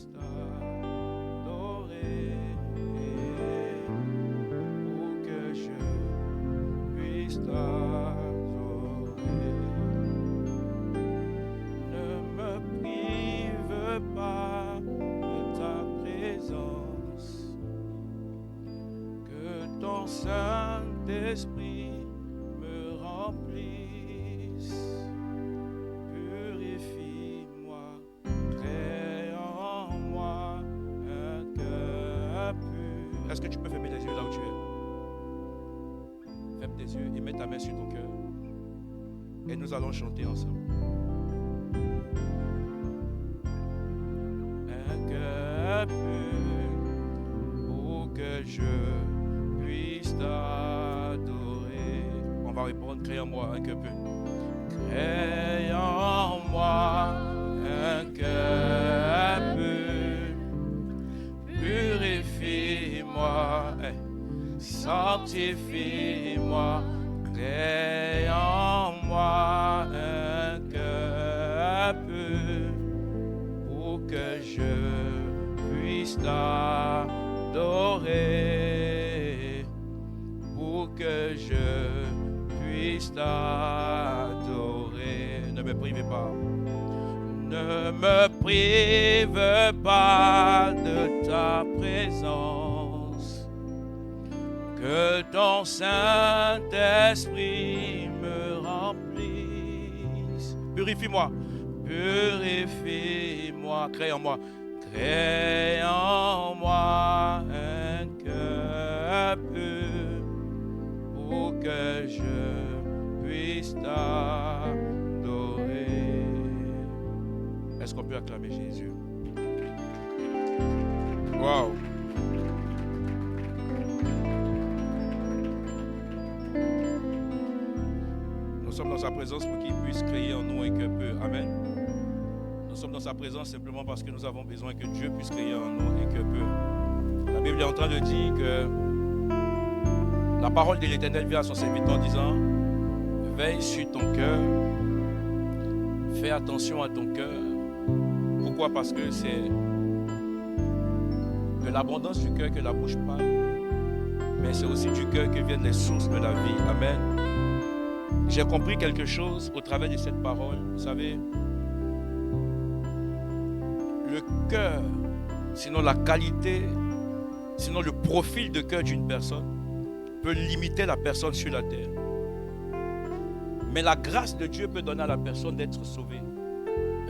puisse t'adorer, pour que je puisse t'adorer. Ne me prive pas de ta présence, que ton Saint-Esprit me remplisse. Purifie-moi, crée en moi un cœur pur. Est-ce que tu peux fermer les yeux là où tu es? Ferme tes yeux et mets ta main sur ton cœur. Et nous allons chanter ensemble. Un cœur pur, pour que je puisse t'adorer. On va répondre, crée en moi un cœur pur. Crée en moi un cœur pur. Purifie-moi, sanctifie-moi. Crée en moi un cœur pur, pour que je puisse t'adorer, pour que je puisse t'adorer. Ne me privez pas. Ne me prive pas de ta présence, que ton Saint-Esprit me remplisse. Purifie-moi, purifie-moi, crée en moi un cœur pur, pour que je puisse t'adorer. Est-ce qu'on peut acclamer Jésus? Wow! Nous sommes dans sa présence pour qu'il puisse créer en nous un cœur pur. Amen. Nous sommes dans sa présence simplement parce que nous avons besoin que Dieu puisse créer en nous un cœur pur. La Bible est en train de dire que la parole de l'Éternel vient à son serviteur en disant: veille sur ton cœur, fais attention à ton cœur. Pourquoi? Parce que c'est de l'abondance du cœur que la bouche parle, mais c'est aussi du cœur que viennent les sources de la vie. Amen. J'ai compris quelque chose au travers de cette parole. Vous savez, le cœur, sinon la qualité, sinon le profil de cœur d'une personne peut limiter la personne sur la terre. Mais la grâce de Dieu peut donner à la personne d'être sauvée.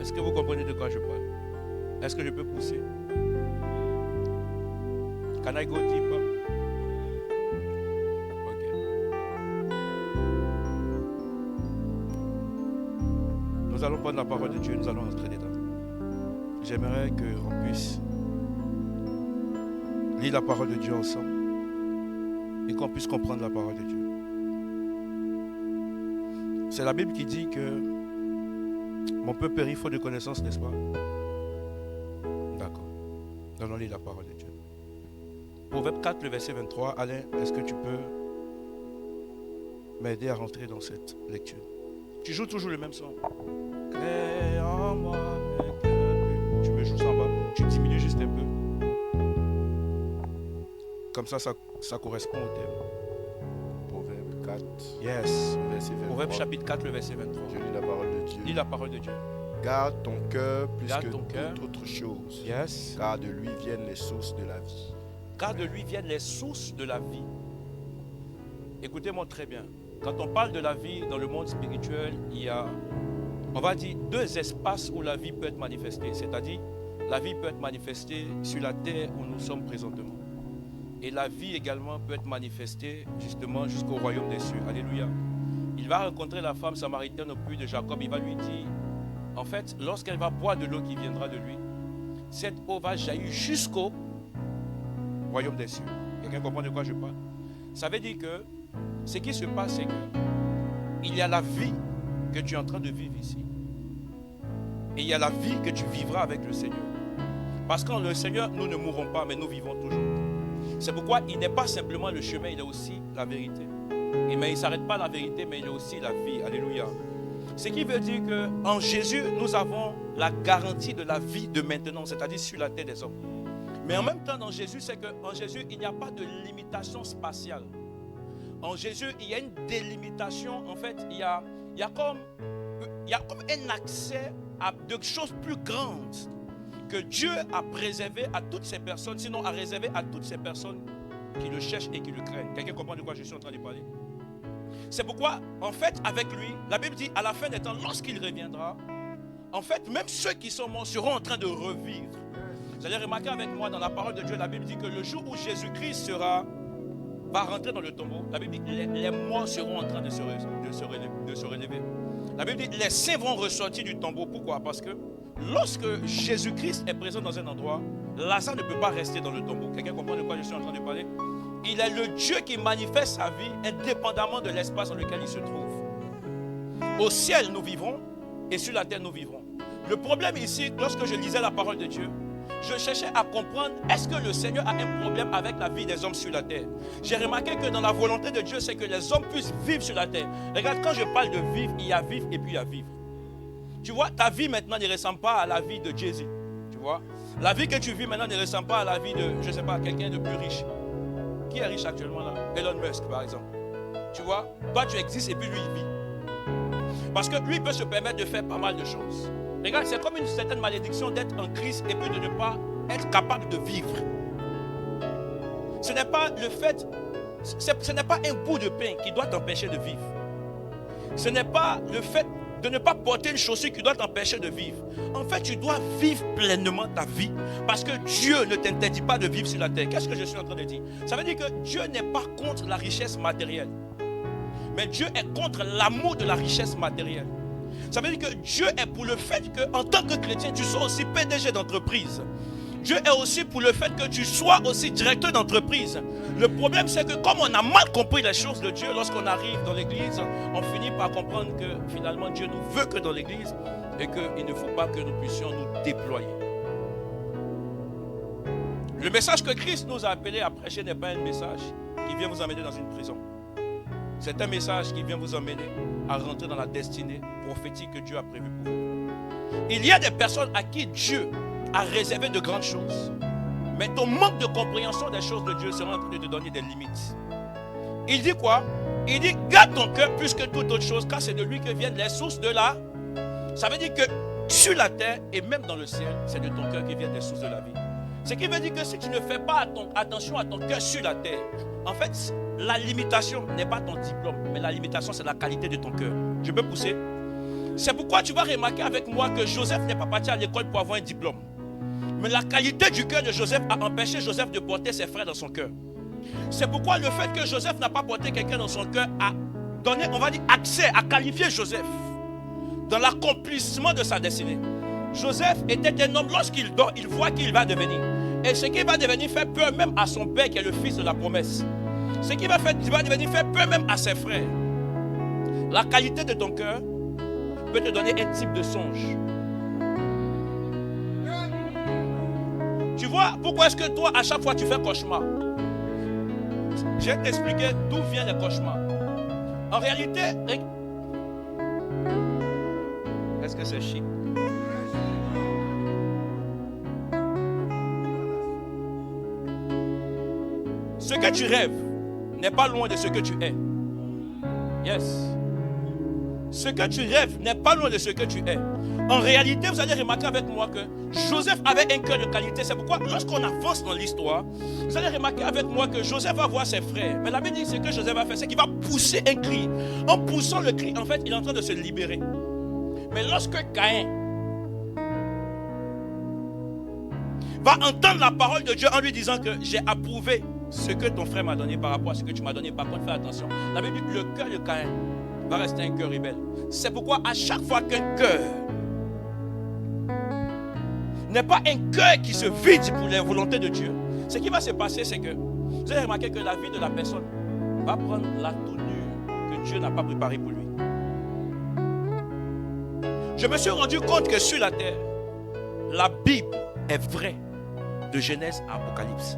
Est-ce que vous comprenez de quoi je parle? Est-ce que je peux pousser? Can I go deeper? Ok. Nous allons prendre la parole de Dieu, nous allons entrer dedans. J'aimerais qu'on puisse lire la parole de Dieu ensemble et qu'on puisse comprendre la parole de Dieu. C'est la Bible qui dit que mon peuple périt faute de connaissance, n'est-ce pas? D'accord. Donnons-lui la parole de Dieu. Proverbe 4, le verset 23. Alain, est-ce que tu peux m'aider à rentrer dans cette lecture? Tu joues toujours le même son. Crée en moi un cœur pur. Tu me joues en bas. Tu diminues juste un peu. Comme ça correspond au thème. Proverbe 4, Yes. verset 23. Proverbe chapitre 4, le verset 23. Je lis la parole de Dieu. Lis la parole de Dieu. Garde ton cœur plus Garde que ton cœur. toute autre chose, Yes. car de lui viennent les sources de la vie. Car de lui viennent les sources de la vie. Écoutez-moi très bien. Quand on parle de la vie dans le monde spirituel, il y a, on va dire, deux espaces où la vie peut être manifestée. C'est-à-dire, la vie peut être manifestée sur la terre où nous sommes présentement. Et la vie également peut être manifestée justement jusqu'au royaume des cieux. Alléluia. Il va rencontrer la femme samaritaine au puits de Jacob. Il va lui dire, en fait, lorsqu'elle va boire de l'eau qui viendra de lui, cette eau va jaillir jusqu'au royaume des cieux. Quelqu'un comprend de quoi je parle? Ça veut dire que ce qui se passe, c'est que il y a la vie que tu es en train de vivre ici. Et il y a la vie que tu vivras avec le Seigneur. Parce qu'en le Seigneur, nous ne mourrons pas, mais nous vivons toujours. C'est pourquoi il n'est pas simplement le chemin, il est aussi la vérité. Et mais il ne s'arrête pas à la vérité, mais il est aussi la vie. Alléluia. Ce qui veut dire qu'en Jésus, nous avons la garantie de la vie de maintenant, c'est-à-dire sur la terre des hommes. Mais en même temps, dans Jésus, c'est qu'en Jésus, il n'y a pas de limitation spatiale. En Jésus, il y a une délimitation. En fait, il y a comme un accès à de choses plus grandes que Dieu a préservé à toutes ces personnes, sinon a réservé à toutes ces personnes qui le cherchent et qui le craignent. Quelqu'un comprend de quoi je suis en train de parler? C'est pourquoi, en fait, avec lui, la Bible dit, à la fin des temps, lorsqu'il reviendra, en fait, même ceux qui sont morts seront en train de revivre. Vous allez remarquer avec moi, dans la parole de Dieu, la Bible dit que le jour où Jésus-Christ va rentrer dans le tombeau, la Bible dit que les morts seront en train de se relever. La Bible dit, les saints vont ressortir du tombeau. Pourquoi? Parce que lorsque Jésus-Christ est présent dans un endroit, Lazare ne peut pas rester dans le tombeau. Quelqu'un comprend de quoi je suis en train de parler? Il est le Dieu qui manifeste sa vie indépendamment de l'espace dans lequel il se trouve. Au ciel, nous vivrons et sur la terre, nous vivrons. Le problème ici, lorsque je lisais la parole de Dieu, je cherchais à comprendre, est-ce que le Seigneur a un problème avec la vie des hommes sur la terre? J'ai remarqué que dans la volonté de Dieu, c'est que les hommes puissent vivre sur la terre. Regarde, quand je parle de vivre, il y a vivre et puis il y a vivre. Tu vois, ta vie maintenant ne ressemble pas à la vie de Jésus. Tu vois, la vie que tu vis maintenant ne ressemble pas à la vie de, je ne sais pas, quelqu'un de plus riche. Qui est riche actuellement là? Elon Musk par exemple. Tu vois, toi tu existes et puis lui il vit. Parce que lui peut se permettre de faire pas mal de choses. Regarde, c'est comme une certaine malédiction d'être en Christ et puis de ne pas être capable de vivre. Ce n'est pas le fait, ce n'est pas un bout de pain qui doit t'empêcher de vivre. Ce n'est pas le fait de ne pas porter une chaussure qui doit t'empêcher de vivre. En fait, tu dois vivre pleinement ta vie parce que Dieu ne t'interdit pas de vivre sur la terre. Qu'est-ce que je suis en train de dire? Ça veut dire que Dieu n'est pas contre la richesse matérielle. Mais Dieu est contre l'amour de la richesse matérielle. Ça veut dire que Dieu est pour le fait qu'en tant que chrétien, tu sois aussi PDG d'entreprise. Dieu est aussi pour le fait que tu sois aussi directeur d'entreprise. Le problème, c'est que comme on a mal compris les choses de Dieu, lorsqu'on arrive dans l'église, on finit par comprendre que finalement Dieu nous veut que dans l'église et qu'il ne faut pas que nous puissions nous déployer. Le message que Christ nous a appelé à prêcher n'est pas un message qui vient vous emmener dans une prison. C'est un message qui vient vous emmener à rentrer dans la destinée prophétique que Dieu a prévue pour vous. Il y a des personnes à qui Dieu a réservé de grandes choses. Mais ton manque de compréhension des choses de Dieu sera en train de te donner des limites. Il dit quoi? Il dit, garde ton cœur plus que toute autre chose, car c'est de lui que viennent les sources de la... Ça veut dire que sur la terre et même dans le ciel, c'est de ton cœur qui viennent les sources de la vie. Ce qui veut dire que si tu ne fais pas attention à ton cœur sur la terre, en fait, la limitation n'est pas ton diplôme, mais la limitation, c'est la qualité de ton cœur. Je peux pousser? C'est pourquoi tu vas remarquer avec moi que Joseph n'est pas parti à l'école pour avoir un diplôme. Mais la qualité du cœur de Joseph a empêché Joseph de porter ses frères dans son cœur. C'est pourquoi le fait que Joseph n'a pas porté quelqu'un dans son cœur a donné, on va dire, accès à qualifier Joseph dans l'accomplissement de sa destinée. Joseph était un homme, lorsqu'il dort, il voit qu'il va devenir. Et ce qu'il va devenir fait peur même à son père qui est le fils de la promesse. Ce qu'il va devenir fait peur même à ses frères. La qualité de ton cœur peut te donner un type de songe. Tu vois, pourquoi est-ce que toi, à chaque fois, tu fais cauchemar? Je vais t'expliquer d'où viennent les cauchemars. En réalité, est-ce que c'est chic? Ce que tu rêves n'est pas loin de ce que tu es. Yes. Ce que tu rêves n'est pas loin de ce que tu es. En réalité, vous allez remarquer avec moi que Joseph avait un cœur de qualité. C'est pourquoi, lorsqu'on avance dans l'histoire, vous allez remarquer avec moi que Joseph va voir ses frères. Mais la Bible dit ce que Joseph va faire, c'est qu'il va pousser un cri. En poussant le cri, en fait, il est en train de se libérer. Mais lorsque Caïn va entendre la parole de Dieu en lui disant que j'ai approuvé ce que ton frère m'a donné par rapport à ce que tu m'as donné, par contre, fais attention. La Bible dit que le cœur de Caïn va rester un cœur rebelle. C'est pourquoi à chaque fois qu'un cœur n'est pas un cœur qui se vide pour les volontés de Dieu, ce qui va se passer, c'est que vous allez remarquer que la vie de la personne va prendre la tournure que Dieu n'a pas préparée pour lui. Je me suis rendu compte que sur la terre, la Bible est vraie de Genèse à Apocalypse.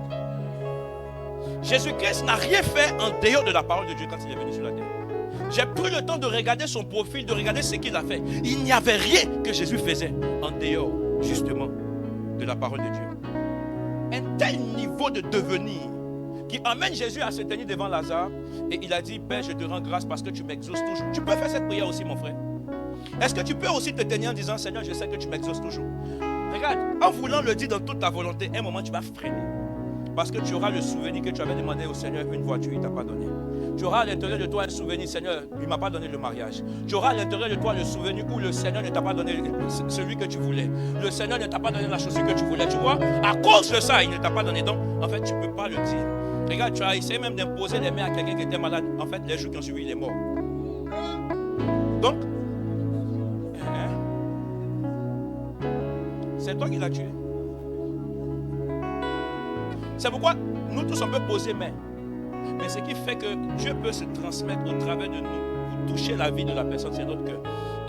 Jésus-Christ n'a rien fait en dehors de la parole de Dieu quand il est venu sur la terre. J'ai pris le temps de regarder son profil, de regarder ce qu'il a fait. Il n'y avait rien que Jésus faisait en dehors, justement, de la parole de Dieu. Un tel niveau de devenir qui amène Jésus à se tenir devant Lazare et il a dit, Père, je te rends grâce parce que tu m'exauces toujours. Tu peux faire cette prière aussi, mon frère. Est-ce que tu peux aussi te tenir en disant, Seigneur, je sais que tu m'exauces toujours. Regarde, en voulant le dire dans toute ta volonté, un moment tu vas freiner. Parce que tu auras le souvenir que tu avais demandé au Seigneur une voiture, il ne t'a pas donné. Tu auras à l'intérieur de toi un souvenir, Seigneur, il ne m'a pas donné le mariage. Tu auras à l'intérieur de toi le souvenir où le Seigneur ne t'a pas donné celui que tu voulais. Le Seigneur ne t'a pas donné la chaussure que tu voulais. Tu vois, à cause de ça, il ne t'a pas donné. Donc, en fait, tu ne peux pas le dire. Regarde, tu as essayé même d'imposer les mains à quelqu'un qui était malade. En fait, les jours qui ont suivi, il est mort. Donc, c'est toi qui l'as tué. C'est pourquoi nous tous on peut poser main. Mais ce qui fait que Dieu peut se transmettre au travers de nous pour toucher la vie de la personne, c'est notre cœur.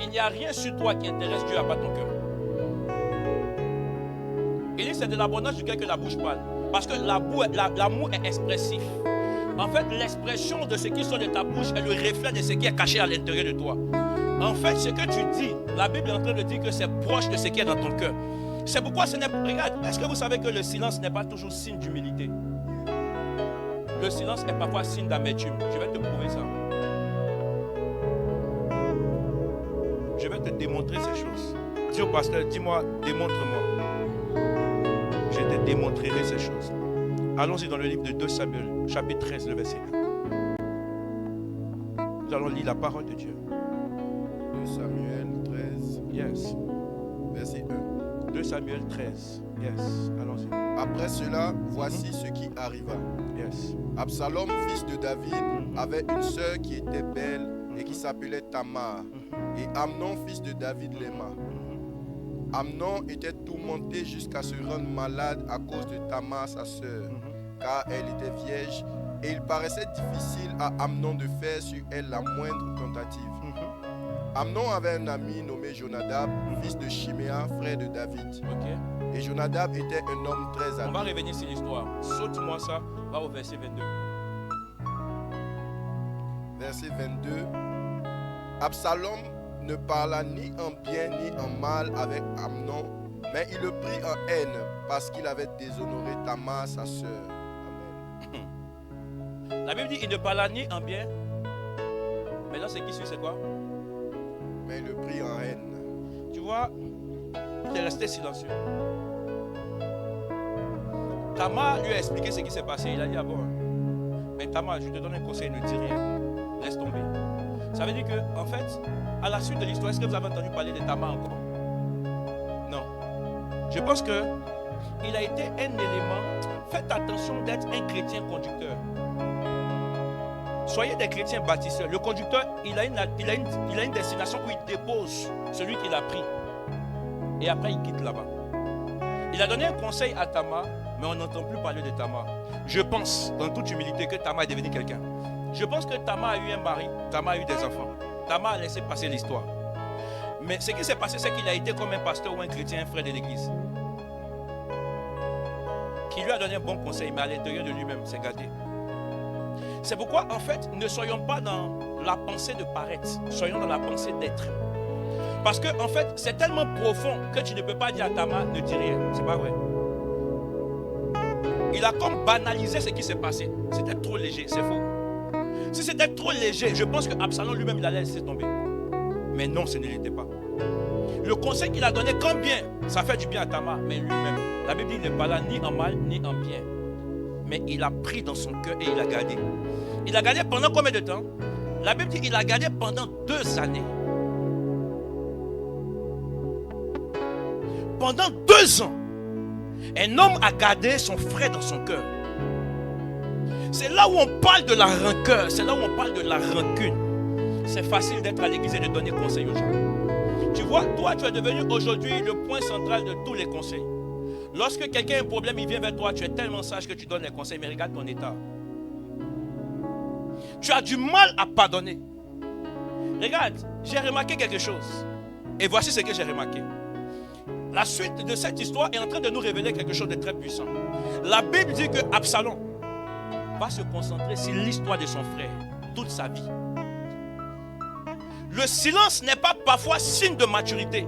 Il n'y a rien sur toi qui intéresse Dieu à part ton cœur. Il dit c'est de l'abondance du cœur que la bouche parle. Parce que l'amour est expressif. En fait, l'expression de ce qui sort de ta bouche est le reflet de ce qui est caché à l'intérieur de toi. En fait, ce que tu dis, la Bible est en train de dire que c'est proche de ce qui est dans ton cœur. C'est pourquoi ce n'est pas... Regarde, est-ce que vous savez que le silence n'est pas toujours signe d'humilité? Le silence est parfois signe d'amertume. Je vais te prouver ça. Je vais te démontrer ces choses. Dis au pasteur, dis-moi, démontre-moi. Je te démontrerai ces choses. Allons-y dans le livre de 2 Samuel, chapitre 13, le verset 1. Nous allons lire la parole de Dieu. 2 Samuel 13, Yes. verset 1. 2 Samuel 13. Yes. Allons-y. Après cela, voici ce qui arriva. Yes. Absalom, fils de David, avait une sœur qui était belle et qui s'appelait Tamar. Et Amnon, fils de David, l'aima. Amnon était tourmenté jusqu'à se rendre malade à cause de Tamar, sa sœur, car elle était vierge, et il paraissait difficile à Amnon de faire sur elle la moindre tentative. Amnon avait un ami nommé Jonadab, fils de Chiméa, frère de David. Ok. Et Jonadab était un homme très On va habile. revenir sur l'histoire. Saute-moi ça. Va au verset 22. Verset 22. Absalom ne parla ni en bien ni en mal avec Amnon, mais il le prit en haine parce qu'il avait déshonoré Tamar, sa sœur. Amen. La Bible dit il ne parla ni en bien. Maintenant, ce qui suit, c'est quoi? Mais il le prit en haine. Tu vois, il est resté silencieux. Tamar lui a expliqué ce qui s'est passé. Il a dit, ah bon, mais Tamar, je te donne un conseil, ne dis rien. Laisse tomber. Ça veut dire que, en fait, à la suite de l'histoire, est-ce que vous avez entendu parler de Tamar encore? Non. Je pense que il a été un élément. Faites attention d'être un chrétien conducteur. Soyez des chrétiens bâtisseurs. Le conducteur, il a une destination où il dépose celui qu'il a pris. Et après, il quitte là-bas. Il a donné un conseil à Tamar, mais on n'entend plus parler de Tamar. Je pense, dans toute humilité, que Tamar est devenu quelqu'un. Je pense que Tamar a eu un mari, Tamar a eu des enfants. Tamar a laissé passer l'histoire. Mais ce qui s'est passé, c'est qu'il a été comme un pasteur ou un chrétien, un frère de l'église. Qui lui a donné un bon conseil, mais à l'intérieur de lui-même, c'est gâté. C'est pourquoi, en fait, ne soyons pas dans la pensée de paraître, soyons dans la pensée d'être. Parce que, en fait, c'est tellement profond que tu ne peux pas dire à Tamar, ne dis rien. C'est pas vrai. Il a comme banalisé ce qui s'est passé. C'était trop léger, c'est faux. Si c'était trop léger, je pense que Absalom lui-même, il allait laisser tomber. Mais non, ce ne l'était pas. Le conseil qu'il a donné, comme bien, ça fait du bien à Tamar, mais lui-même, la Bible dit, il ne parla ni en mal, ni en bien. Mais il a pris dans son cœur et il a gardé. Il a gardé pendant combien de temps? La Bible dit qu'il a gardé pendant 2 années. Pendant 2 ans, un homme a gardé son frère dans son cœur. C'est là où on parle de la rancœur, c'est là où on parle de la rancune. C'est facile d'être à l'église et de donner conseil aux gens. Tu vois, toi, tu es devenu aujourd'hui le point central de tous les conseils. Lorsque quelqu'un a un problème, il vient vers toi, tu es tellement sage que tu donnes les conseils, mais regarde ton état. Tu as du mal à pardonner. Regarde, j'ai remarqué quelque chose. Et voici ce que j'ai remarqué. La suite de cette histoire est en train de nous révéler quelque chose de très puissant. La Bible dit que Absalom va se concentrer sur l'histoire de son frère toute sa vie. Le silence n'est pas parfois signe de maturité.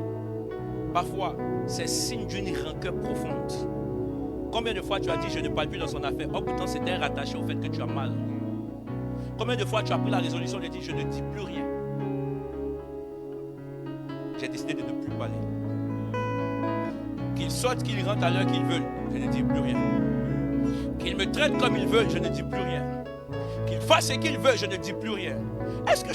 Parfois, c'est signe d'une rancœur profonde. Combien de fois tu as dit je ne parle plus dans son affaire? Oh, pourtant c'était rattaché au fait que tu as mal. Combien de fois tu as pris la résolution de dire je ne dis plus rien? J'ai décidé de ne plus parler. Qu'ils sortent, qu'ils rentrent à l'heure qu'ils veulent, je ne dis plus rien. Qu'ils me traitent comme ils veulent, je ne dis plus rien. Qu'ils fassent ce qu'ils veulent, je ne dis plus rien. Est-ce que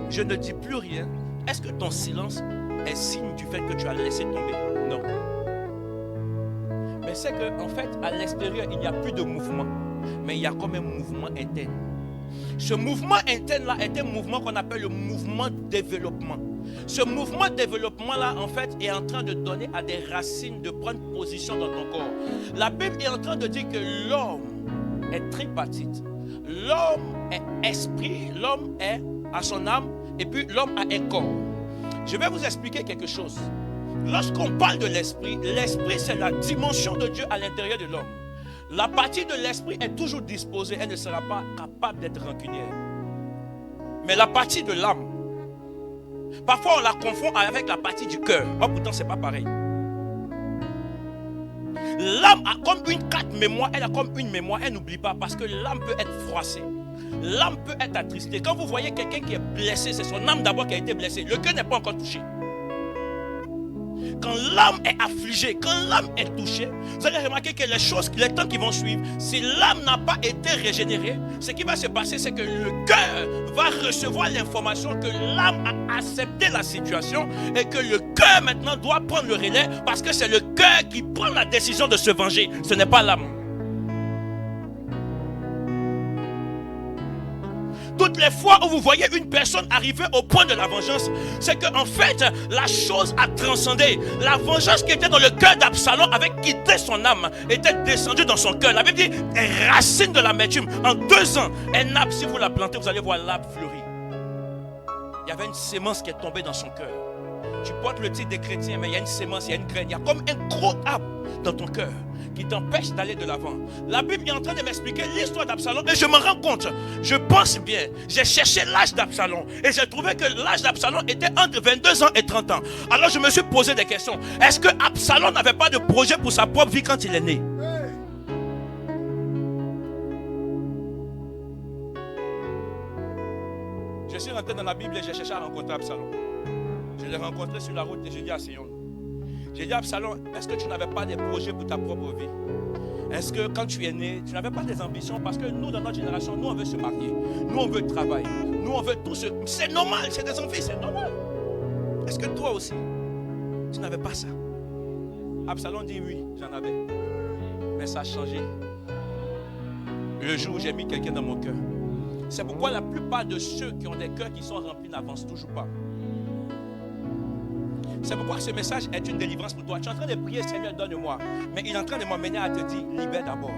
je ne dis plus rien? Est-ce que ton silence est signe du fait que tu as laissé tomber? Non. Mais c'est qu'en fait, à l'extérieur, il n'y a plus de mouvement. Mais il y a comme un mouvement interne. Ce mouvement interne-là est un mouvement qu'on appelle le mouvement de développement. Ce mouvement de développement-là, en fait, est en train de donner à des racines de prendre position dans ton corps. La Bible est en train de dire que l'homme est tripartite. L'homme est esprit, l'homme est à son âme, et puis l'homme a un corps. Je vais vous expliquer quelque chose. Lorsqu'on parle de l'esprit, l'esprit c'est la dimension de Dieu à l'intérieur de l'homme. La partie de l'esprit est toujours disposée, elle ne sera pas capable d'être rancunière. Mais la partie de l'âme, parfois on la confond avec la partie du cœur. Oh, pourtant c'est pas pareil. L'âme a comme une carte mémoire, elle a comme une mémoire, elle n'oublie pas parce que l'âme peut être froissée. L'âme peut être attristée. Quand vous voyez quelqu'un qui est blessé, c'est son âme d'abord qui a été blessée. Le cœur n'est pas encore touché. Quand l'âme est affligée, quand l'âme est touchée, vous allez remarquer que les temps qui vont suivre, si l'âme n'a pas été régénérée, ce qui va se passer, c'est que le cœur va recevoir l'information que l'âme a accepté la situation et que le cœur maintenant doit prendre le relais parce que c'est le cœur qui prend la décision de se venger. Ce n'est pas l'âme. Toutes les fois où vous voyez une personne arriver au point de la vengeance, c'est qu'en fait, la chose a transcendé. La vengeance qui était dans le cœur d'Absalom avait quitté son âme, était descendue dans son cœur. La Bible dit, racine de l'amertume. En 2 ans, un arbre, si vous la plantez, vous allez voir l'arbre fleurir. Il y avait une sémence qui est tombée dans son cœur. Tu portes le titre des chrétiens, mais il y a une sémence, il y a une graine. Il y a comme un gros arbre dans ton cœur qui t'empêche d'aller de l'avant. La Bible est en train de m'expliquer l'histoire d'Absalom et je me rends compte, je pense bien, j'ai cherché l'âge d'Absalom et j'ai trouvé que l'âge d'Absalom était entre 22 ans et 30 ans. Alors je me suis posé des questions. Est-ce que Absalom n'avait pas de projet pour sa propre vie quand il est né? Je suis rentré dans la Bible et j'ai cherché à rencontrer Absalom. Je l'ai rencontré sur la route et j'ai dit à Sion, j'ai dit à Absalom, est-ce que tu n'avais pas des projets pour ta propre vie? Est-ce que quand tu es né, tu n'avais pas des ambitions? Parce que nous, dans notre génération, nous, on veut se marier. Nous, on veut travailler. Nous, on veut tout ce... C'est normal, c'est des enfants, c'est normal. Est-ce que toi aussi, tu n'avais pas ça? Absalom dit oui, j'en avais. Mais ça a changé. Le jour où j'ai mis quelqu'un dans mon cœur. C'est pourquoi la plupart de ceux qui ont des cœurs qui sont remplis n'avancent toujours pas. C'est pourquoi ce message est une délivrance pour toi. Tu es en train de prier, Seigneur, donne-moi. Mais il est en train de m'emmener à te dire, libère d'abord.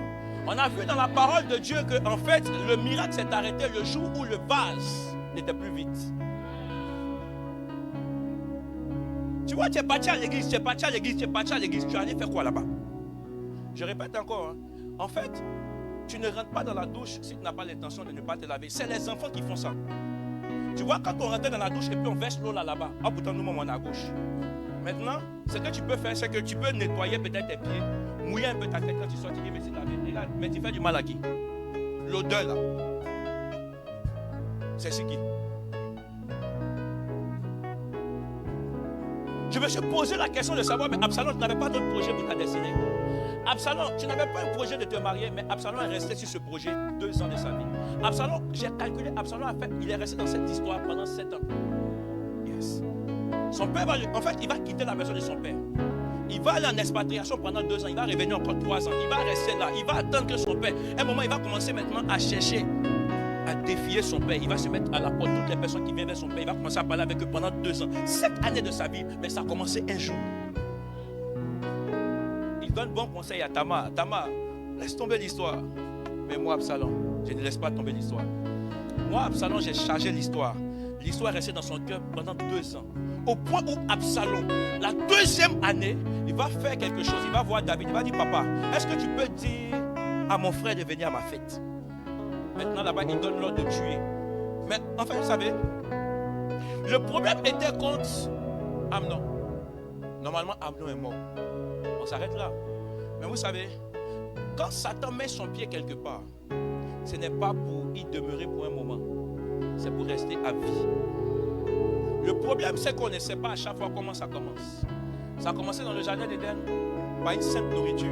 On a vu dans la parole de Dieu que, en fait, le miracle s'est arrêté le jour où le vase n'était plus vide. Tu vois, tu es parti à l'église, tu es parti à l'église, tu es parti à l'église. Tu es allé faire quoi là-bas? Je répète encore. En fait, tu ne rentres pas dans la douche si tu n'as pas l'intention de ne pas te laver. C'est les enfants qui font ça. Tu vois, quand on rentre dans la douche et puis on verse l'eau là-bas, oh pourtant nous, on est à gauche. Maintenant, ce que tu peux faire, c'est que tu peux nettoyer peut-être tes pieds, mouiller un peu ta tête quand tu sors, tu dis, mais c'est la vérité. Mais tu fais du mal à qui? L'odeur là. C'est ce qui. Je me suis posé la question de savoir, mais Absalom, tu n'avais pas d'autre projet pour ta destinée. Absalom, tu n'avais pas un projet de te marier, mais Absalom est resté sur ce projet 2 ans de sa vie. Absalom, j'ai calculé, Absalom il est resté dans cette histoire pendant 7 ans. Yes. Son père va, en fait, il va quitter la maison de son père. Il va aller en expatriation pendant 2 ans. Il va revenir encore 3 ans. Il va rester là. Il va attendre que son père. À un moment, il va commencer maintenant à chercher, à défier son père. Il va se mettre à la porte de toutes les personnes qui viennent vers son père. Il va commencer à parler avec eux pendant 2 ans. 7 années de sa vie, mais ça a commencé un jour. Il donne bon conseil à Tamar. Tamar, laisse tomber l'histoire. Mais moi, Absalom, je ne laisse pas tomber l'histoire. Moi, Absalom, j'ai chargé l'histoire. L'histoire est restée dans son cœur pendant 2 ans. Au point où Absalom, la 2e année, il va faire quelque chose. Il va voir David. Il va dire, papa, est-ce que tu peux dire à mon frère de venir à ma fête? Maintenant, là-bas, il donne l'ordre de tuer. Mais en fait, vous savez, Le problème était contre Amnon. Normalement, Amnon est mort. On s'arrête là. Mais vous savez, quand Satan met son pied quelque part, ce n'est pas pour y demeurer pour un moment. C'est pour rester à vie. Le problème, c'est qu'on ne sait pas à chaque fois comment ça commence. Ça a commencé dans le jardin d'Éden par une simple nourriture.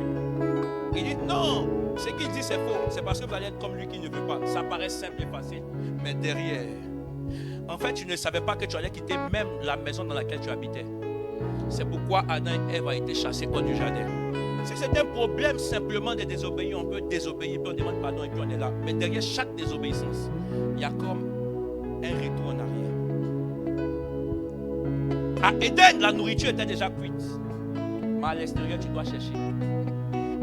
Il dit non, ce qu'il dit c'est faux. C'est parce que vous allez être comme lui qui ne veut pas. Ça paraît simple et facile. Mais derrière, en fait, tu ne savais pas que tu allais quitter même la maison dans laquelle tu habitais. C'est pourquoi Adam et Ève ont été chassés hors du jardin. Si c'est un problème simplement de désobéir, on peut désobéir, puis on demande pardon et puis on est là. Mais derrière chaque désobéissance, il y a comme un retour en arrière. À Éden, la nourriture était déjà cuite. Mais à l'extérieur, tu dois chercher.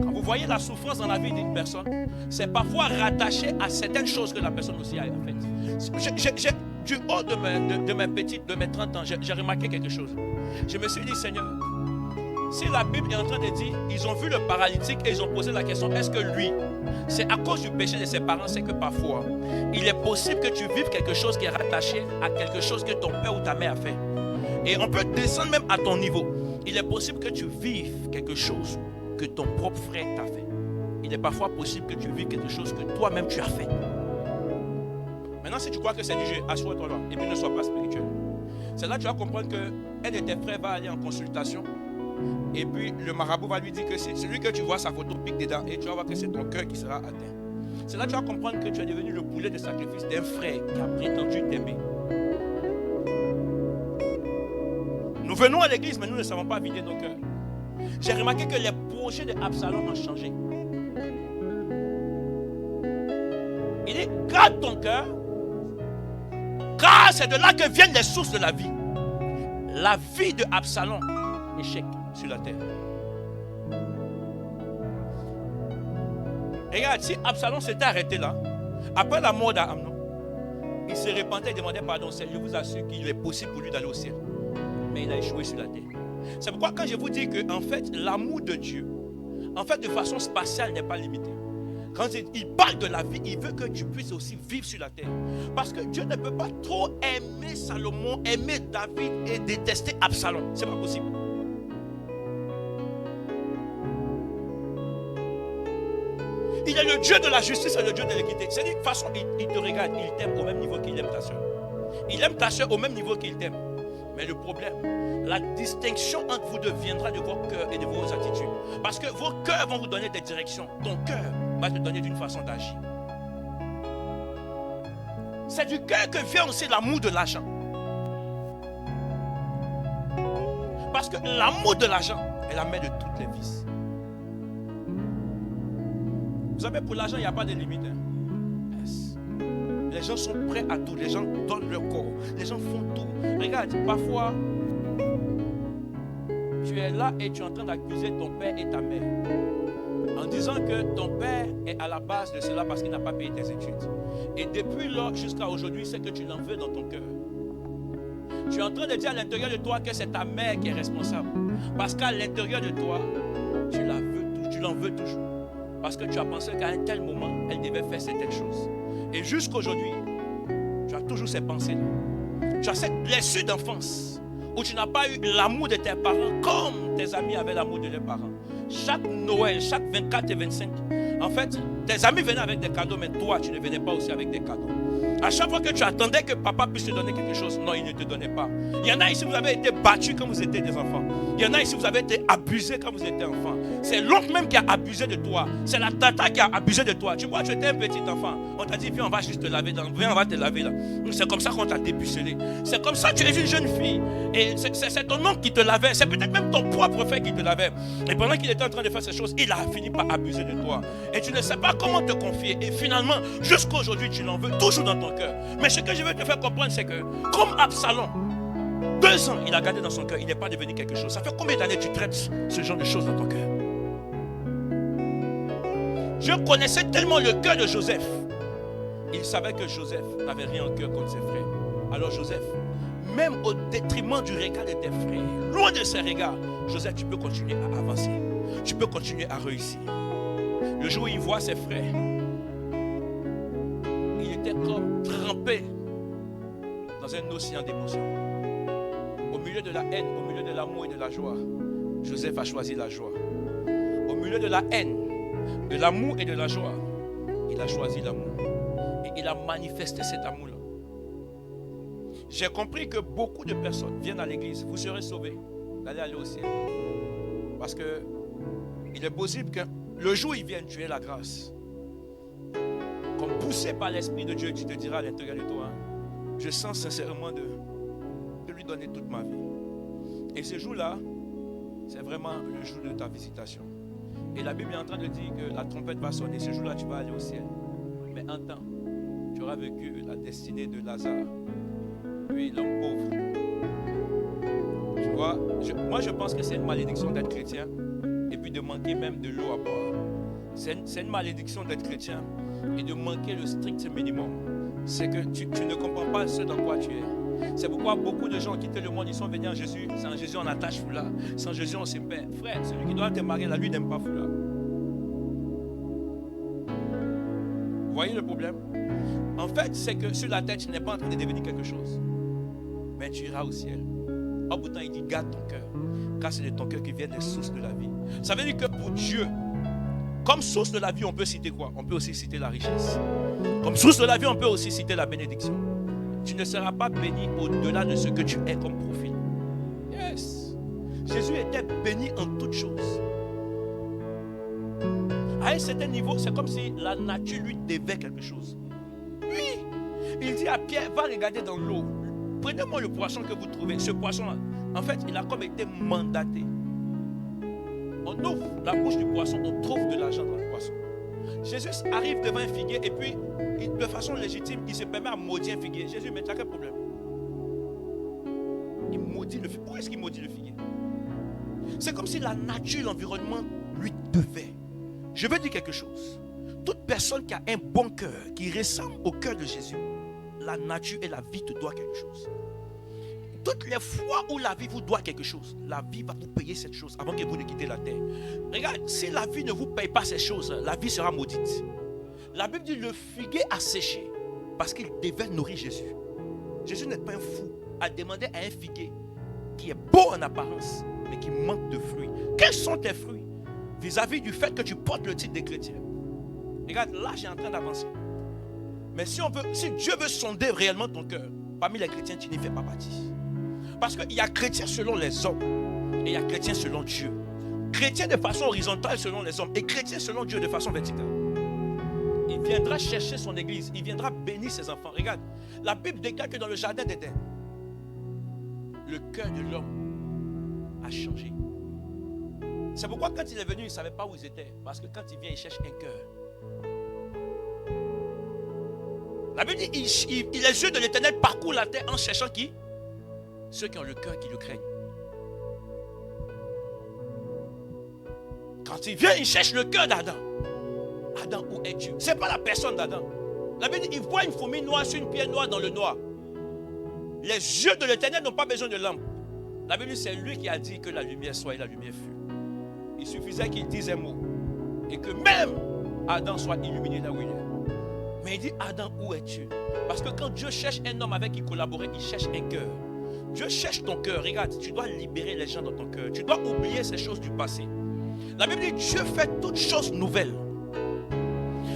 Quand vous voyez la souffrance dans la vie d'une personne, c'est parfois rattaché à certaines choses que la personne aussi a faites. Du haut de mes 30 ans, j'ai remarqué quelque chose. Je me suis dit, Seigneur, si la Bible est en train de dire, ils ont vu le paralytique et ils ont posé la question, est-ce que lui, c'est à cause du péché de ses parents, c'est que parfois, il est possible que tu vives quelque chose qui est rattaché à quelque chose que ton père ou ta mère a fait. Et on peut descendre même à ton niveau. Il est possible que tu vives quelque chose que ton propre frère t'a fait. Il est parfois possible que tu vives quelque chose que toi-même tu as fait. Maintenant, si tu crois que c'est du jeu, assois-toi là et puis ne sois pas spirituel. C'est là que tu vas comprendre qu'un de tes frères va aller en consultation et puis le marabout va lui dire que c'est celui que tu vois sa photo pique dedans et tu vas voir que c'est ton cœur qui sera atteint. C'est là que tu vas comprendre que tu es devenu le poulet de sacrifice d'un frère qui a prétendu t'aimer. Nous venons à l'église, mais nous ne savons pas vider nos cœurs. J'ai remarqué que les projets de Absalom ont changé. Il dit, garde ton cœur, car c'est de là que viennent les sources de la vie. La vie de Absalom, échec sur la terre. Regarde, si Absalom s'était arrêté là, après la mort d'Amnon, il se repentait et demandait pardon au ciel. Je vous assure qu'il est possible pour lui d'aller au ciel. Mais il a échoué sur la terre. C'est pourquoi quand je vous dis que en fait l'amour de Dieu, en fait de façon spatiale n'est pas limité. Quand il parle de la vie, il veut que tu puisses aussi vivre sur la terre. Parce que Dieu ne peut pas trop aimer Salomon, aimer David et détester Absalom. C'est pas possible. Il est le Dieu de la justice et le Dieu de l'équité. C'est-à-dire de toute façon, il te regarde, il t'aime au même niveau qu'il aime ta soeur. Il aime ta soeur au même niveau qu'il t'aime. Mais le problème, la distinction entre vous deux viendra de vos cœurs et de vos attitudes. Parce que vos cœurs vont vous donner des directions. Ton cœur va te donner d'une façon d'agir. C'est du cœur que vient aussi l'amour de l'argent. Parce que l'amour de l'argent est la mère de toutes les vices. Vous savez, pour l'argent, il n'y a pas de limite. Yes. Les gens sont prêts à tout. Les gens donnent leur corps. Les gens font tout. Regarde, parfois, tu es là et tu es en train d'accuser ton père et ta mère. En disant que ton père est à la base de cela parce qu'il n'a pas payé tes études. Et depuis là jusqu'à aujourd'hui, c'est que tu l'en veux dans ton cœur. Tu es en train de dire à l'intérieur de toi que c'est ta mère qui est responsable. Parce qu'à l'intérieur de toi, tu l'en veux toujours. Parce que tu as pensé qu'à un tel moment, elle devait faire certaines choses. Et jusqu'aujourd'hui, tu as toujours ces pensées-là. Tu as cette blessure d'enfance où tu n'as pas eu l'amour de tes parents comme tes amis avaient l'amour de leurs parents. Chaque Noël, chaque 24 et 25, en fait, tes amis venaient avec des cadeaux, mais toi, tu ne venais pas aussi avec des cadeaux. À chaque fois que tu attendais que papa puisse te donner quelque chose, non, il ne te donnait pas. Il y en a ici, vous avez été battus quand vous étiez des enfants. Il y en a ici, vous avez été abusés quand vous étiez enfants. C'est l'oncle même qui a abusé de toi. C'est la tata qui a abusé de toi. Tu vois, tu étais un petit enfant. On t'a dit, viens, on va juste te laver. Viens, on va te laver là. C'est comme ça qu'on t'a dépucelé. C'est comme ça que tu es une jeune fille. Et c'est ton oncle qui te lavait. C'est peut-être même ton propre frère qui te lavait. Et pendant qu'il était en train de faire ces choses, il a fini par abuser de toi. Et tu ne sais pas comment te confier. Et finalement, jusqu'à aujourd'hui, tu l'en veux toujours dans ton cœur. Mais ce que je veux te faire comprendre, c'est que comme Absalom, 2 ans, il a gardé dans son cœur, il n'est pas devenu quelque chose. Ça fait combien d'années tu traites ce genre de choses dans ton cœur? Je connaissais tellement le cœur de Joseph. Il savait que Joseph n'avait rien au cœur contre ses frères. Alors Joseph, même au détriment du regard de tes frères, loin de ses regards, Joseph, tu peux continuer à avancer. Tu peux continuer à réussir. Le jour où il voit ses frères, il était comme trempé dans dans un océan d'émotions. Au milieu de la haine, au milieu de l'amour et de la joie, Joseph a choisi la joie. Au milieu de la haine, de l'amour et de la joie, il a choisi l'amour. Et il a manifesté cet amour-là. J'ai compris que beaucoup de personnes viennent à l'église. Vous serez sauvés d'aller aller au ciel. Parce que il est possible que le jour où ils viennent, tu aies la grâce. Comme poussé par l'Esprit de Dieu, tu te diras à l'intérieur de toi, je sens sincèrement de lui donner toute ma vie. Et ce jour-là, c'est vraiment le jour de ta visitation. Et la Bible est en train de dire que la trompette va sonner. Ce jour-là, tu vas aller au ciel. Mais en temps, tu auras vécu la destinée de Lazare. Oui, l'homme pauvre. Tu vois, moi je pense que c'est une malédiction d'être chrétien et puis de manquer même de l'eau à boire. C'est une malédiction d'être chrétien et de manquer le strict minimum. C'est que tu ne comprends pas ce dans quoi tu es. C'est pourquoi beaucoup de gens ont quitté le monde, ils sont venus en Jésus. Sans Jésus, on attache foulard. Sans Jésus, on se perd. Frère, celui qui doit te marier là, lui n'aime pas foulard. Vous voyez le problème? En fait, c'est que sur la tête, tu n'es pas en train de devenir quelque chose. Mais tu iras au ciel. En bout de temps, il dit, garde ton cœur. Car c'est de ton cœur qui viennent les sources de la vie. Ça veut dire que pour Dieu, comme source de la vie, on peut citer quoi? On peut aussi citer la richesse. Comme source de la vie, on peut aussi citer la bénédiction. Tu ne seras pas béni au-delà de ce que tu es comme profil. Yes. Jésus était béni en toutes choses. À un certain niveau, c'est comme si la nature lui devait quelque chose. Oui. Il dit à Pierre, va regarder dans l'eau. Prenez-moi le poisson que vous trouvez. Ce poisson-là, en fait, il a comme été mandaté. On ouvre la bouche du poisson, on trouve de l'argent dans le poisson. Jésus arrive devant un figuier et puis, de façon légitime, il se permet à maudire un figuier. Jésus, mais tu as quel problème? Il maudit le figuier. Pourquoi est-ce qu'il maudit le figuier? C'est comme si la nature, l'environnement lui devait. Je veux dire quelque chose. Toute personne qui a un bon cœur, qui ressemble au cœur de Jésus, la nature et la vie te doivent quelque chose. Toutes les fois où la vie vous doit quelque chose, la vie va vous payer cette chose avant que vous ne quittez la terre. Regarde, si la vie ne vous paye pas ces choses, la vie sera maudite. La Bible dit le figuier a séché parce qu'il devait nourrir Jésus. Jésus n'est pas un fou à demander à un figuier qui est beau en apparence, mais qui manque de fruits. Quels sont tes fruits vis-à-vis du fait que tu portes le titre de chrétien? Regarde, là j'ai en train d'avancer. Mais si Dieu veut sonder réellement ton cœur, parmi les chrétiens, tu n'y fais pas partie. Parce qu'il y a chrétiens selon les hommes et il y a chrétiens selon Dieu. Chrétiens de façon horizontale selon les hommes et chrétiens selon Dieu de façon verticale. Il viendra chercher son église, il viendra bénir ses enfants. Regarde, la Bible déclare que dans le jardin d'Éden, le cœur de l'homme a changé. C'est pourquoi quand il est venu, il ne savait pas où ils étaient. Parce que quand il vient, il cherche un cœur. La Bible dit, les yeux de l'Éternel parcourent la terre en cherchant qui? Ceux qui ont le cœur qui le craignent. Quand il vient, il cherche le cœur d'Adam. Adam, où es-tu? Ce n'est pas la personne d'Adam. La Bible dit, il voit une fourmi noire sur une pierre noire dans le noir. Les yeux de l'Éternel n'ont pas besoin de lampe. La Bible dit, c'est lui qui a dit que la lumière soit et la lumière fut. Il suffisait qu'il dise un mot. Et que même Adam soit illuminé là où il est. Mais il dit, Adam, où es-tu? Parce que quand Dieu cherche un homme avec qui collaborer, il cherche un cœur. Dieu cherche ton cœur. Regarde, tu dois libérer les gens dans ton cœur. Tu dois oublier ces choses du passé. La Bible dit, Dieu fait toutes choses nouvelles.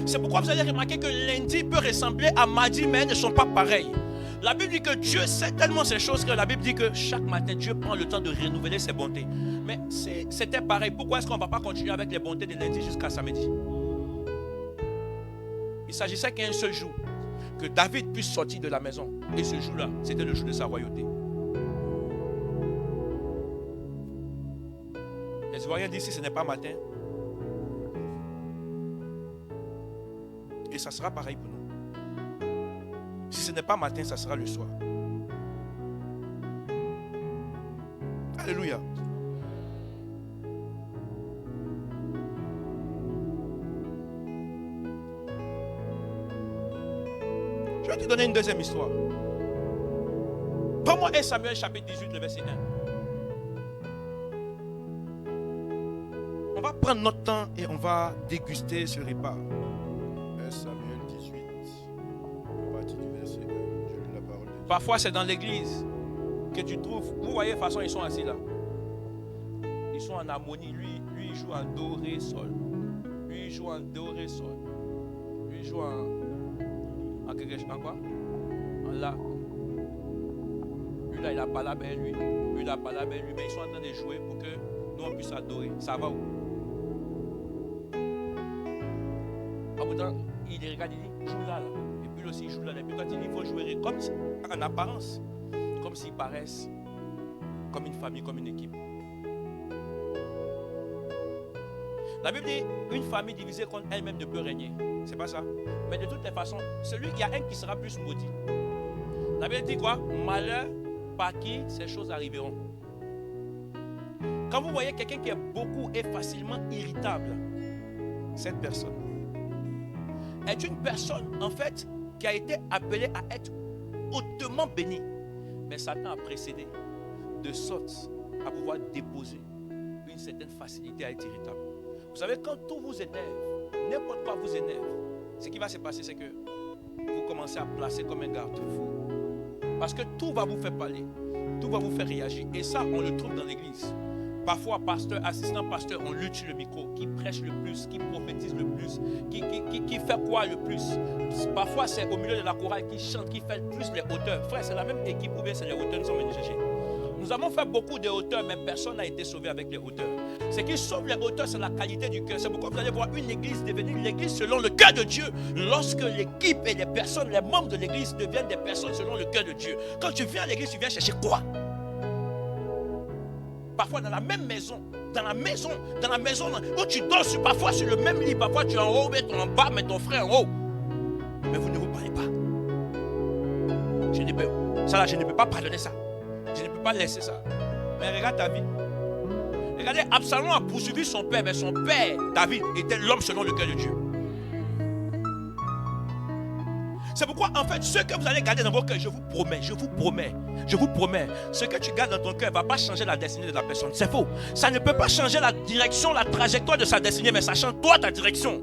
C'est pourquoi vous allez remarquer que lundi peut ressembler à mardi, mais elles ne sont pas pareilles. La Bible dit que Dieu sait tellement ces choses que la Bible dit que chaque matin, Dieu prend le temps de renouveler ses bontés. Mais c'était pareil. Pourquoi est-ce qu'on ne va pas continuer avec les bontés de lundi jusqu'à samedi? Il s'agissait qu'un seul jour, que David puisse sortir de la maison. Et ce jour-là, c'était le jour de sa royauté. Les Ivoiriens disent, si ce n'est pas matin, et ça sera pareil pour nous. Si ce n'est pas matin, ça sera le soir. Alléluia. Je vais te donner une deuxième histoire. Prends-moi 1 Samuel chapitre 18, le verset 1. On va prendre notre temps et on va déguster ce repas. 1 Samuel 18, à partir du verset 1, je lis la parole de Parfois, c'est dans l'église que tu trouves. Vous voyez, de toute façon, ils sont assis là. Ils sont en harmonie. Lui, il joue en do, ré, sol. Lui, il joue en do, ré, sol. Lui, il joue en quoi? En la. Lui, là, il n'a pas la belle, lui. Lui, il n'a pas la belle, lui. Mais ils sont en train de jouer pour que nous, on puisse adorer. Ça va où? En même temps, il regarde, il dit, joue là, là. Et puis lui aussi, il joue là. Et puis quand il dit, il faut jouer comme en apparence. Comme s'ils paraissent comme une famille, comme une équipe. La Bible dit, une famille divisée contre elle-même ne peut régner. C'est pas ça. Mais de toutes les façons, il y a un qui sera plus maudit. La Bible dit quoi? Malheur par qui ces choses arriveront. Quand vous voyez quelqu'un qui est beaucoup et facilement irritable, cette personne est une personne en fait qui a été appelée à être hautement bénie. Mais Satan a précédé de sorte à pouvoir déposer une certaine facilité à être irritable. Vous savez, quand tout vous énerve, n'importe quoi vous énerve, ce qui va se passer, c'est que vous commencez à placer comme un garde-fou. Parce que tout va vous faire parler, tout va vous faire réagir. Et ça, on le trouve dans l'église. Parfois, pasteur, assistant pasteur, on lutte sur le micro, qui prêche le plus, qui prophétise le plus, qui fait quoi le plus. Parfois, c'est au milieu de la chorale qui chante, qui fait plus les hauteurs. Frère, c'est la même équipe ou bien c'est les hauteurs, nous sommes venus chercher. Nous avons fait beaucoup de hauteurs, mais personne n'a été sauvé avec les hauteurs. Ce qui sauve les hauteurs, c'est la qualité du cœur. C'est pourquoi vous allez voir une église devenir l'église selon le cœur de Dieu. Lorsque l'équipe et les personnes, les membres de l'église deviennent des personnes selon le cœur de Dieu. Quand tu viens à l'église, tu viens chercher quoi? Parfois dans la même maison, dans la maison où tu dors parfois sur le même lit, parfois tu es en haut, mais ton en bas, mais ton frère en haut. Mais vous ne vous parlez pas. Je ne peux pas pardonner ça. Je ne peux pas laisser ça. Mais regarde ta vie. Regardez, Absalom a poursuivi son père, mais son père, David, était l'homme selon le cœur de Dieu. C'est pourquoi, en fait, ce que vous allez garder dans vos cœurs, je vous promets, ce que tu gardes dans ton cœur ne va pas changer la destinée de la personne. C'est faux. Ça ne peut pas changer la direction, la trajectoire de sa destinée, mais ça change toi, ta direction.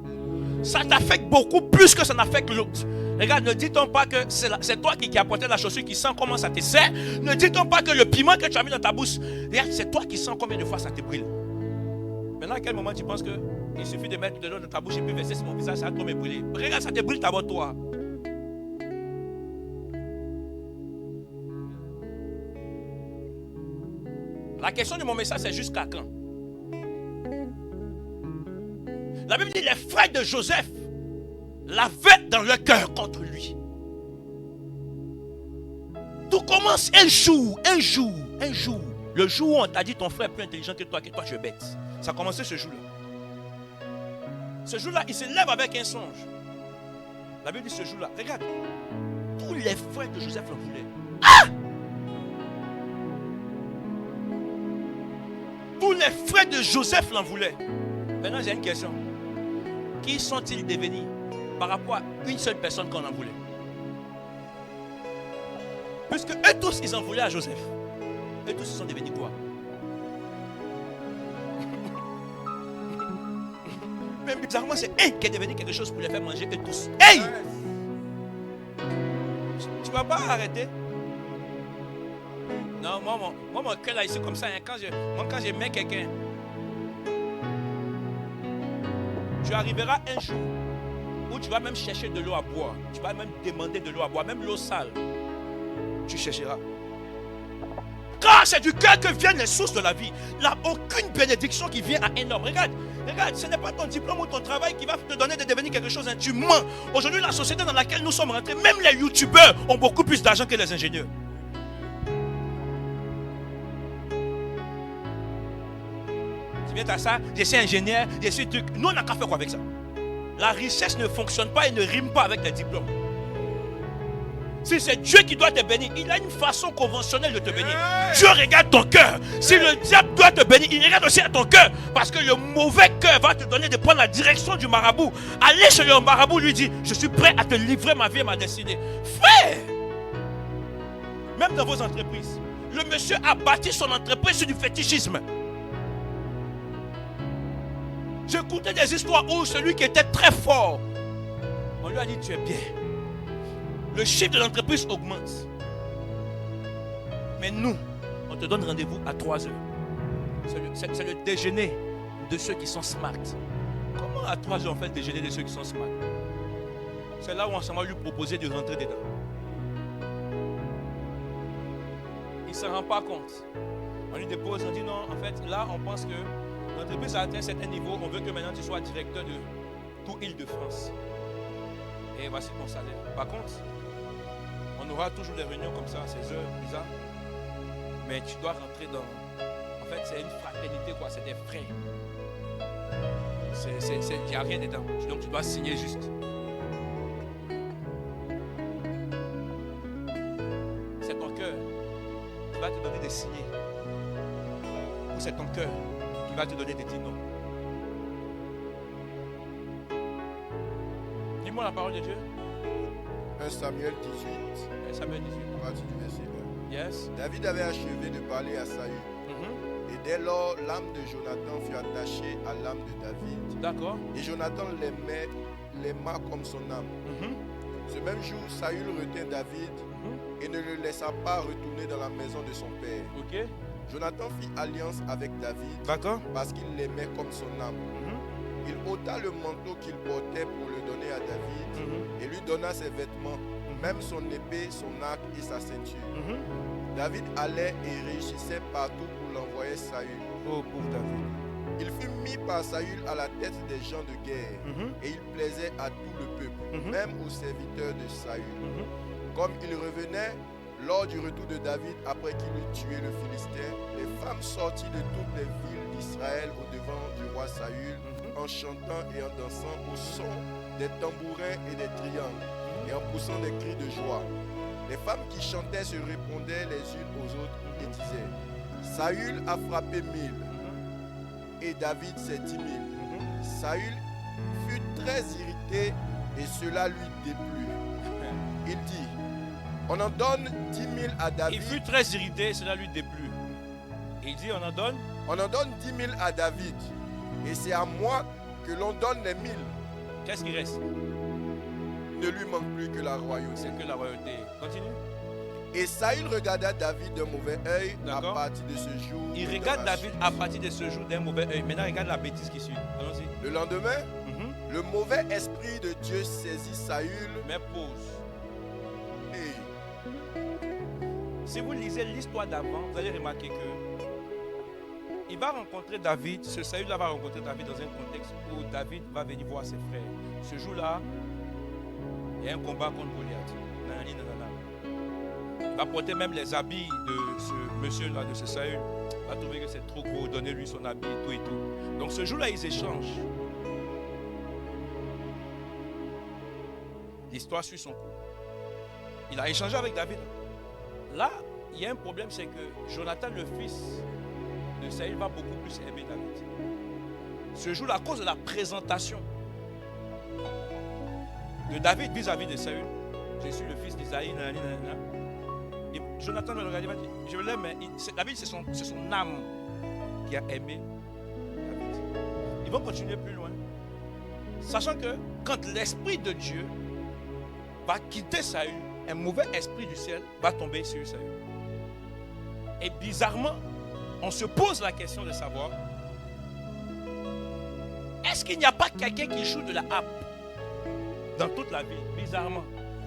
Ça t'affecte beaucoup plus que ça n'affecte l'autre. Regarde, ne dit-on pas que c'est toi qui as porté la chaussure qui sent comment ça te serre. Ne dit-on pas que le piment que tu as mis dans ta bouche, regarde, c'est toi qui sens combien de fois ça te brûle. Maintenant, à quel moment tu penses qu'il suffit de mettre de l'eau dans ta bouche et puis verser sur mon visage, ça va trop me brûler. Regarde, ça te brûle d'abord toi. La question de mon message, c'est jusqu'à quand? La Bible dit les frères de Joseph l'avaient dans leur cœur contre lui. Tout commence un jour. Le jour où on t'a dit ton frère est plus intelligent que toi tu es bête. Ça a commencé ce jour-là. Ce jour-là, il se lève avec un songe. La Bible dit ce jour-là, regarde, tous les frères de Joseph l'en voulaient. Ah! Tous les frères de Joseph l'en voulaient. Maintenant, j'ai une question. Qui sont-ils devenus par rapport à une seule personne qu'on en voulait? Puisque eux tous, ils en voulaient à Joseph. Eux tous, ils sont devenus quoi? Mais bizarrement, c'est un qui est devenu quelque chose pour les faire manger eux tous. Hey! Tu ne vas pas arrêter? Non, moi, mon cœur là, ici comme ça, hein, quand j'aimais quelqu'un, tu arriveras un jour où tu vas même chercher de l'eau à boire. Tu vas même demander de l'eau à boire, même l'eau sale. Tu chercheras. Car c'est du cœur que viennent les sources de la vie. Il n'y a aucune bénédiction qui vient à un homme. Regarde, ce n'est pas ton diplôme ou ton travail qui va te donner de devenir quelque chose. Hein. Tu mens. Aujourd'hui, la société dans laquelle nous sommes rentrés, même les youtubeurs ont beaucoup plus d'argent que les ingénieurs. Tu viens à ça, je suis ingénieur, je suis truc. Nous, on n'a qu'à faire quoi avec ça? La richesse ne fonctionne pas et ne rime pas avec les diplômes. Si c'est Dieu qui doit te bénir, il a une façon conventionnelle de te bénir. Dieu regarde ton cœur. Si le diable doit te bénir, il regarde aussi à ton cœur. Parce que le mauvais cœur va te donner de prendre la direction du marabout. Allez chez le marabout, lui dit, je suis prêt à te livrer ma vie et ma destinée. Frère, même dans vos entreprises, le monsieur a bâti son entreprise sur du fétichisme. J'écoutais des histoires où celui qui était très fort, on lui a dit tu es bien. Le chiffre de l'entreprise augmente. Mais nous, on te donne rendez-vous à 3 heures. C'est le déjeuner de ceux qui sont smart. Comment à 3 heures on fait le déjeuner de ceux qui sont smart? C'est là où on s'en va lui proposer de rentrer dedans. Il ne se rend pas compte. On lui dépose, on dit non, en fait, là, on pense que l'entreprise a atteint un certain niveau, on veut que maintenant tu sois directeur de toute Île-de-France. Et voici ton salaire. Par contre, on aura toujours des réunions comme ça, à ces heures bizarres. Mais tu dois rentrer dans... En fait, c'est une fraternité, quoi, c'est des frais. Il n'y a rien dedans. Donc tu dois signer juste. C'est ton cœur qui va te donner des signer. Ou c'est ton cœur qui va te donner des dire non. Dis-moi la parole de Dieu. 1 Samuel 18, 1 Samuel 18. à partir du verset 1. Yes. David avait achevé de parler à Saül. Et dès lors, l'âme de Jonathan fut attachée à l'âme de David. D'accord. Et Jonathan l'aima comme son âme. Ce même jour, Saül retint David et ne le laissa pas retourner dans la maison de son père. Ok. Jonathan fit alliance avec David D'accord. parce qu'il l'aimait comme son âme. Il ôta le manteau qu'il portait pour le donner à David et lui donna ses vêtements, même son épée, son arc et sa ceinture. David allait et réussissait partout pour l'envoyer Saül. Oh, pauvre David. Il fut mis par Saül à la tête des gens de guerre et il plaisait à tout le peuple, même aux serviteurs de Saül. Comme il revenait lors du retour de David après qu'il eut tué le Philistin, les femmes sorties de toutes les villes d'Israël au devant du roi Saül en chantant et en dansant au son des tambourins et des triangles et en poussant des cris de joie. Les femmes qui chantaient se répondaient les unes aux autres et disaient: Saül a frappé 1000 et David ses 10 000. Saül fut très irrité et cela lui déplut. Il dit: on en donne 10 000 à David. Il fut très irrité et cela lui déplut. Il dit: on en donne? On en donne 10 000 à David et c'est à moi que l'on donne les 1000. Qu'est-ce qui reste? Il ne lui manque plus que la royauté. C'est que la royauté. Continue. Et Saül regarda David d'un mauvais œil à D'accord. partir de ce jour. Il et dans regarde la David suite. à partir de ce jour d'un mauvais œil. Maintenant, regarde la bêtise qui suit. Allons-y. Le lendemain, le mauvais esprit de Dieu saisit Saül Mais pause. et Si vous lisez l'histoire d'avant, vous allez remarquer que il va rencontrer David, ce Saül-là va rencontrer David dans un contexte où David va venir voir ses frères. Ce jour-là, il y a un combat contre Goliath. Nanani, nanana. Il va porter même les habits de ce monsieur-là, de ce Saül. Il va trouver que c'est trop gros, donnez-lui son habit et tout et tout. Donc ce jour-là, ils échangent. L'histoire suit son cours. Il a échangé avec David. Là, il y a un problème, c'est que Jonathan, le fils de Saül, va beaucoup plus aimer David. Ce jour-là, à cause de la présentation de David vis-à-vis de Saül, je suis le fils d'Isaïe, et Jonathan le regarde, il va dire: je l'aime, mais David, c'est son âme qui a aimé David. Ils vont continuer plus loin, sachant que quand l'Esprit de Dieu va quitter Saül, un mauvais esprit du ciel va tomber sur Saül. Et bizarrement, on se pose la question de savoir: est-ce qu'il n'y a pas quelqu'un qui joue de la harpe dans toute la ville? Bizarrement,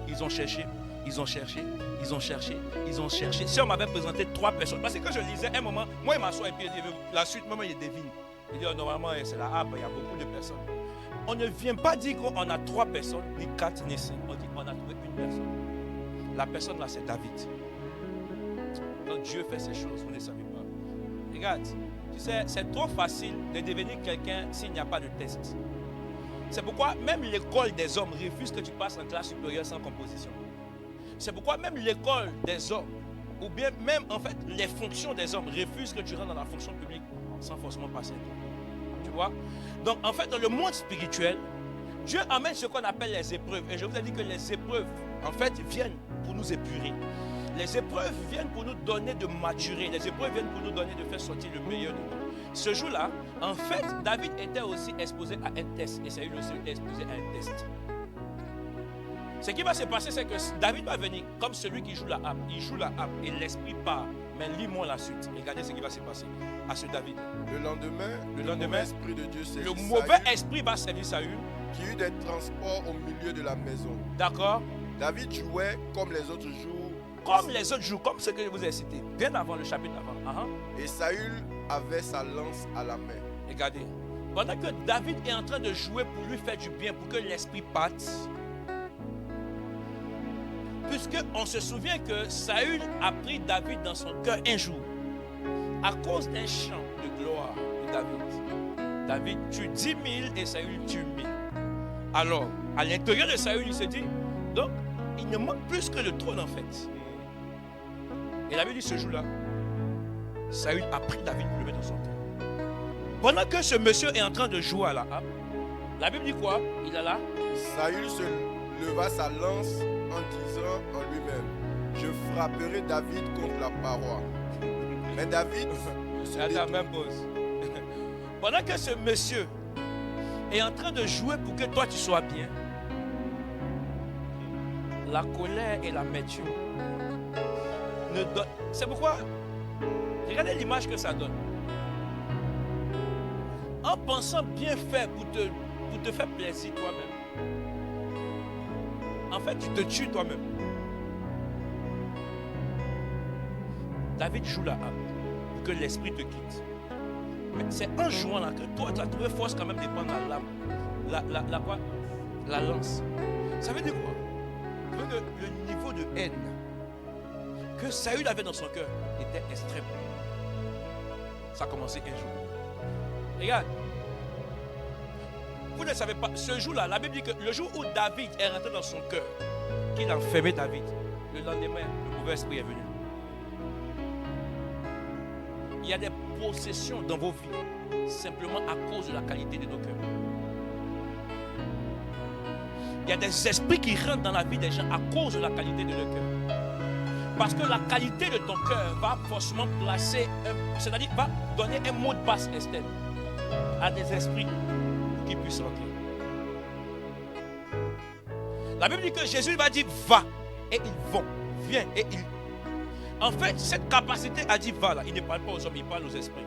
ils ont cherché, ils ont cherché, ils ont cherché, ils ont cherché. Si on m'avait présenté 3 personnes, parce que quand je lisais un moment, moi il m'assoit et puis il dit, la suite, moi il devine. Il dit: oh, normalement c'est la harpe, il y a beaucoup de personnes. On ne vient pas dire qu'on a 3 personnes, ni 4, ni 5. On dit qu'on a trouvé une personne. La personne là, c'est David. Quand Dieu fait ces choses, vous ne savez pas. Regarde, tu sais, c'est trop facile de devenir quelqu'un s'il n'y a pas de test. C'est pourquoi même l'école des hommes refuse que tu passes en classe supérieure sans composition. C'est pourquoi même l'école des hommes, ou bien même en fait les fonctions des hommes refusent que tu rentres dans la fonction publique sans forcément passer. Tu vois? Donc en fait dans le monde spirituel, Dieu amène ce qu'on appelle les épreuves. Et je vous ai dit que les épreuves en fait viennent pour nous épurer. Les épreuves viennent pour nous donner de maturer. Les épreuves viennent pour nous donner de faire sortir le meilleur de nous. Ce jour-là, en fait, David était aussi exposé à un test. Et Saül aussi était exposé à un test. Ce qui va se passer, c'est que David va venir comme celui qui joue la harpe. Il joue la harpe et l'esprit part. Mais lis-moi la suite. Regardez ce qui va se passer à ce David. Le lendemain, lendemain, esprit de Dieu le saisit mauvais Saül, esprit va servir Saül. qui eut des transports au milieu de la maison. D'accord? David jouait comme les autres jours. Comme les autres jours, comme ce que je vous ai cité. Bien avant le chapitre avant. Et Saül avait sa lance à la main. Regardez. Pendant que David est en train de jouer pour lui faire du bien, pour que l'esprit parte. Puisqu'on se souvient que Saül a pris David dans son cœur un jour. À cause d'un chant de gloire de David. David tue 10 000 et Saül tue 1000. Alors, à l'intérieur de Saül, il se dit, donc, il ne manque plus que le trône en fait. Et la Bible dit ce jour-là, Saül a pris David pour le mettre dans son cœur. Pendant que ce monsieur est en train de jouer à la harpe, la Bible dit quoi? Il est là. Saül se leva sa lance en disant en lui-même, je frapperai David contre la paroi. Mais David se Attends, même pause. Pendant que ce monsieur est en train de jouer pour que toi tu sois bien, la colère et l'amertume ne donnent. C'est pourquoi, regardez l'image que ça donne. En pensant bien faire pour te faire plaisir toi-même, en fait tu te tues toi-même. David joue la harpe pour que l'esprit te quitte. Mais c'est en jouant là que toi tu as trouvé force quand même de prendre la lame. La lance. Ça veut dire quoi? Ça veut dire que le niveau de haine que Saül avait dans son cœur était extrême. Ça a commencé un jour. Regarde. Vous ne savez pas, ce jour-là, la Bible dit que le jour où David est rentré dans son cœur, qu'il a enfermé David, le lendemain, le mauvais esprit est venu. Il y a des possessions dans vos vies simplement à cause de la qualité de nos cœurs. Il y a des esprits qui rentrent dans la vie des gens à cause de la qualité de leur cœur. Parce que la qualité de ton cœur va forcément placer, c'est-à-dire va donner un mot de passe externe à des esprits pour qu'ils puissent rentrer. La Bible dit que Jésus va dire va et ils vont, viens et ils. En fait, cette capacité à dire va là, il ne parle pas aux hommes, il parle aux esprits.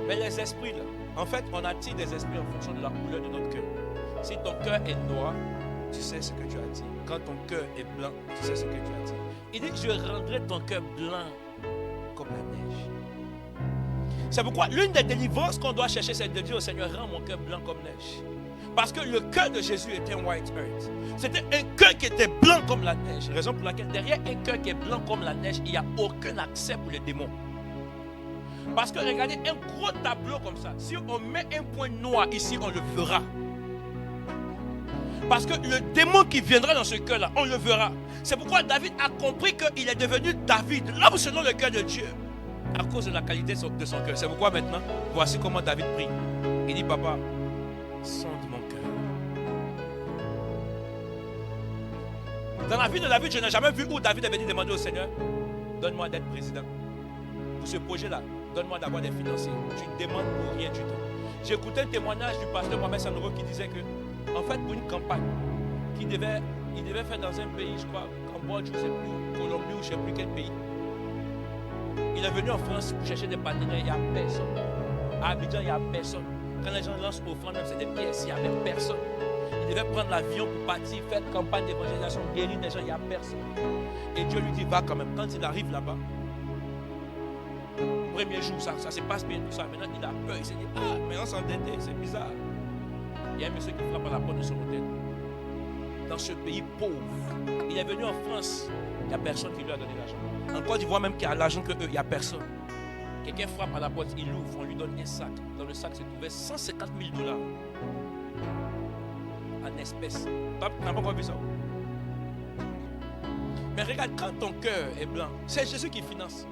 Mais les esprits là, en fait, on attire des esprits en fonction de la couleur de notre cœur. Si ton cœur est noir, tu sais ce que tu attires. Quand ton cœur est blanc, tu sais ce que tu attires. Il dit que je rendrai ton cœur blanc comme la neige. C'est pourquoi l'une des délivrances qu'on doit chercher, c'est de dire au Seigneur, rends mon cœur blanc comme neige. Parce que le cœur de Jésus était un white earth. C'était un cœur qui était blanc comme la neige. Raison pour laquelle derrière un cœur qui est blanc comme la neige, il n'y a aucun accès pour les démons. Parce que regardez, un gros tableau comme ça, si on met un point noir ici, on le verra. Parce que le démon qui viendra dans ce cœur-là, on le verra. C'est pourquoi David a compris qu'il est devenu David, l'homme selon le cœur de Dieu, à cause de la qualité de son cœur. C'est pourquoi maintenant, voici comment David prie. Il dit, papa, sonde mon cœur. Dans la vie de David, je n'ai jamais vu où David avait dit demander au Seigneur, donne-moi d'être président. Pour ce projet-là, donne-moi d'avoir des financiers. Tu ne demandes pour rien du tout. J'ai écouté un témoignage du pasteur Mohamed Sanoro qui disait que, en fait, pour une campagne il devait faire dans un pays, je crois, Cambodge, je ne sais plus, Colombie ou je ne sais plus quel pays. Il est venu en France pour chercher des partenaires, il n'y a personne. À Abidjan, il n'y a personne. Quand les gens lancent offrande, c'est des pièces, il n'y avait personne. Il devait prendre l'avion pour partir, faire campagne d'évangélisation, guérir des gens, il n'y a personne. Et Dieu lui dit, va quand même. Quand il arrive là-bas, premier jour, ça se passe bien, tout ça. Maintenant, il a peur, il s'est dit, ah, maintenant s'endetter, c'est bizarre. Il y a un monsieur qui frappe à la porte de son hôtel. Dans ce pays pauvre, il est venu en France, il n'y a personne qui lui a donné l'argent. En Côte d'Ivoire, même qu'il y a l'argent que eux, il n'y a personne. Quelqu'un frappe à la porte, il ouvre, on lui donne un sac. Dans le sac se trouvait 150 000 $ en espèces. Tu n'as pas encore vu ça? Mais regarde, quand ton cœur est blanc, c'est Jésus qui finance.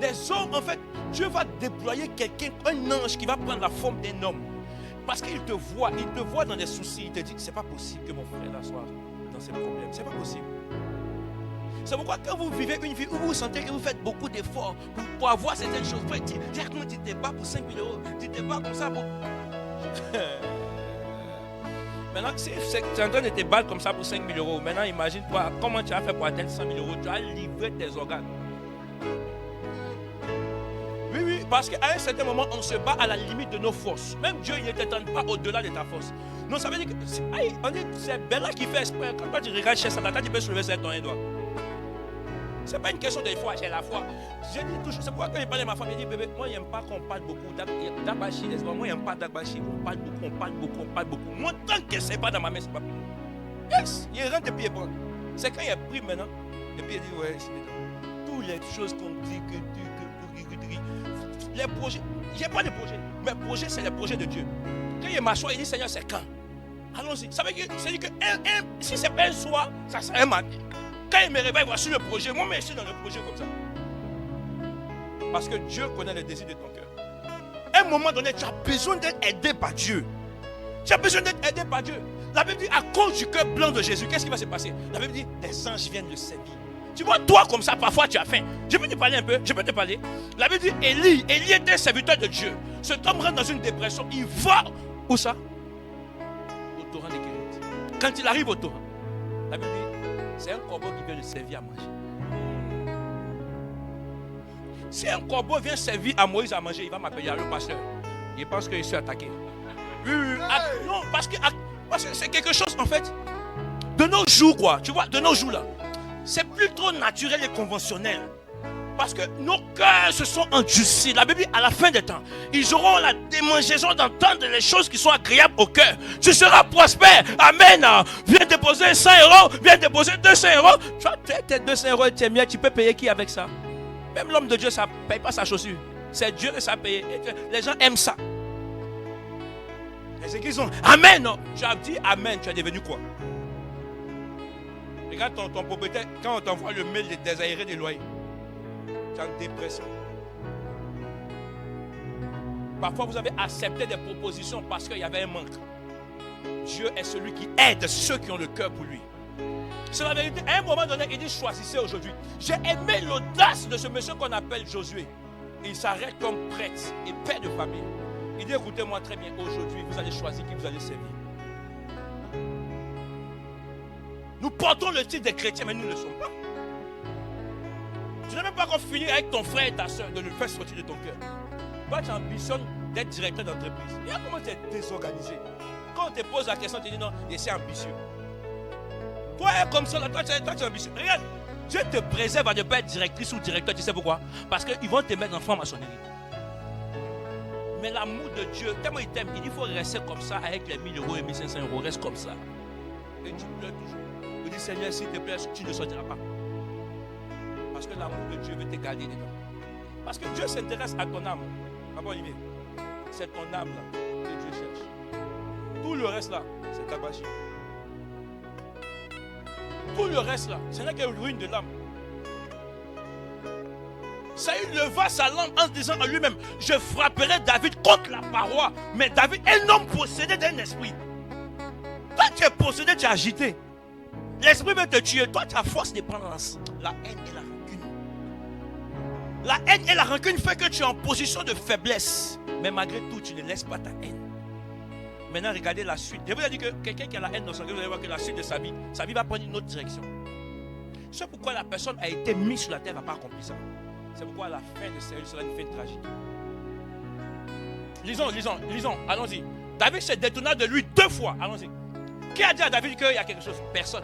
Des hommes, en fait, Dieu va déployer quelqu'un, un ange qui va prendre la forme d'un homme. Parce qu'il te voit dans des soucis. Il te dit, c'est pas possible que mon frère là soit dans ces problèmes. C'est pas possible. C'est pourquoi quand vous vivez une vie où vous sentez que vous faites beaucoup d'efforts pour avoir certaines choses, vous pouvez dire, comment tu t'es pas pour 5 000 €, tu t'es pas comme ça pour... Maintenant, si tu es en train de te battre comme ça pour 5 000 euros, maintenant imagine-toi comment tu as fait pour atteindre 100 000 euros. Tu as livré tes organes. Oui, oui, parce qu'à un certain moment, on se bat à la limite de nos forces. Même Dieu, il ne t'étend pas au-delà de ta force. Donc ça veut dire que c'est Bella qui fait exprès. Quand toi tu regardes chez Satan, tu peux soulever sur ton un doigt. Ce n'est pas une question de foi, j'ai la foi. Je dis toujours, c'est pourquoi quand je parle de ma femme, je dis bébé, moi, je n'aime pas qu'on parle beaucoup. D'Agbashi, moi, je n'aime pas d'Agbashi. On parle beaucoup. Moi, tant que ce n'est pas dans ma main, ce n'est pas pour moi. Yes, il rentre et puis il prend. C'est quand il a pris maintenant, et puis il dit, ouais, c'est toutes les choses qu'on dit, les projets, je n'ai pas de projet. Mes projets, c'est les projets de Dieu. Quand il m'assoit, il dit, Seigneur, c'est quand? Allons-y. Ça veut dire que si ce n'est pas un soir, ça serait un matin. Quand il me réveille, voici le projet. Moi, je suis dans le projet comme ça. Parce que Dieu connaît les désirs de ton cœur. À un moment donné, tu as besoin d'être aidé par Dieu. Tu as besoin d'être aidé par Dieu. La Bible dit, à cause du cœur blanc de Jésus, qu'est-ce qui va se passer? La Bible dit, des anges viennent le servir. Tu vois, toi comme ça, parfois tu as faim. Je peux te parler un peu? Je peux te parler? La Bible dit, Élie était serviteur de Dieu. Cet homme rentre dans une dépression. Il va, où ça? Au torrent de Kérit. Quand il arrive au torrent, la Bible dit, c'est un corbeau qui vient le servir à manger. Si un corbeau vient servir à Moïse à manger, il va m'appeler le pasteur. Il pense que je suis attaqué. Oui. Non, parce que c'est quelque chose en fait. De nos jours, quoi. Tu vois, de nos jours là. C'est plus trop naturel et conventionnel. Parce que nos cœurs se sont endurcis. La Bible dit, à la fin des temps, ils auront la démangeaison d'entendre les choses qui sont agréables au cœur. Tu seras prospère. Amen. Viens déposer 100 euros. Viens déposer 200 euros. Tu vois, tes 200 euros, tu peux payer qui avec ça? Même l'homme de Dieu, ça ne paye pas sa chaussure. C'est Dieu qui ça paye. Les gens aiment ça. Les églises ont Amen. Non. Tu as dit Amen. Tu es devenu quoi? Regarde ton propriétaire, quand on t'envoie le mail de désaéré des loyers. En dépression. Parfois vous avez accepté des propositions parce qu'il y avait un manque. Dieu est celui qui aide ceux qui ont le cœur pour lui. C'est la vérité. À un moment donné, il dit choisissez aujourd'hui. J'ai aimé l'audace de ce monsieur qu'on appelle Josué. Il s'arrête comme prêtre et père de famille. Il dit écoutez-moi très bien, aujourd'hui vous allez choisir qui vous allez servir. Nous portons le titre des chrétiens, mais nous ne le sommes pas. Tu n'as même pas encore fini avec ton frère et ta soeur de le faire sortir de ton cœur. Toi, tu ambitionnes d'être directeur d'entreprise. Regarde comment tu es désorganisé. Quand on te pose la question, tu dis non, et c'est ambitieux. Toi, comme ça, toi, tu es ambitieux. Regarde, Dieu te préserve à ne pas être directrice ou directeur. Tu sais pourquoi? Parce qu'ils vont te mettre en franc-maçonnerie. Mais l'amour de Dieu, tellement il t'aime, il dit il faut rester comme ça avec les 1000 euros et 1500 euros. Reste comme ça. Et tu pleures toujours. Tu dis Seigneur, s'il te plaît, tu ne sortiras pas. Parce que l'amour de Dieu veut te garder dedans. Parce que Dieu s'intéresse à ton âme. Papa Olivier, c'est ton âme là que Dieu cherche. Tout le reste là, c'est Agbashi. Tout le reste là, ce n'est que la ruine de l'âme. Saül leva sa langue en disant à lui-même, je frapperai David contre la paroi. Mais David, un homme possédé d'un esprit. Toi tu es possédé, tu es agité. L'esprit veut te tuer. Toi, ta force dépend de la haine et la rancune. La haine et la rancune fait que tu es en position de faiblesse. Mais malgré tout, tu ne laisses pas ta haine. Maintenant, regardez la suite. Je vous ai dit que quelqu'un qui a la haine dans son cœur, vous allez voir que la suite de sa vie va prendre une autre direction. C'est pourquoi la personne a été mise sur la terre, n'a pas accompli ça. C'est pourquoi la fin de Saül sera une fin tragique. Lisons. Allons-y. David se détourna de lui 2 fois. Allons-y. Qui a dit à David qu'il y a quelque chose? Personne.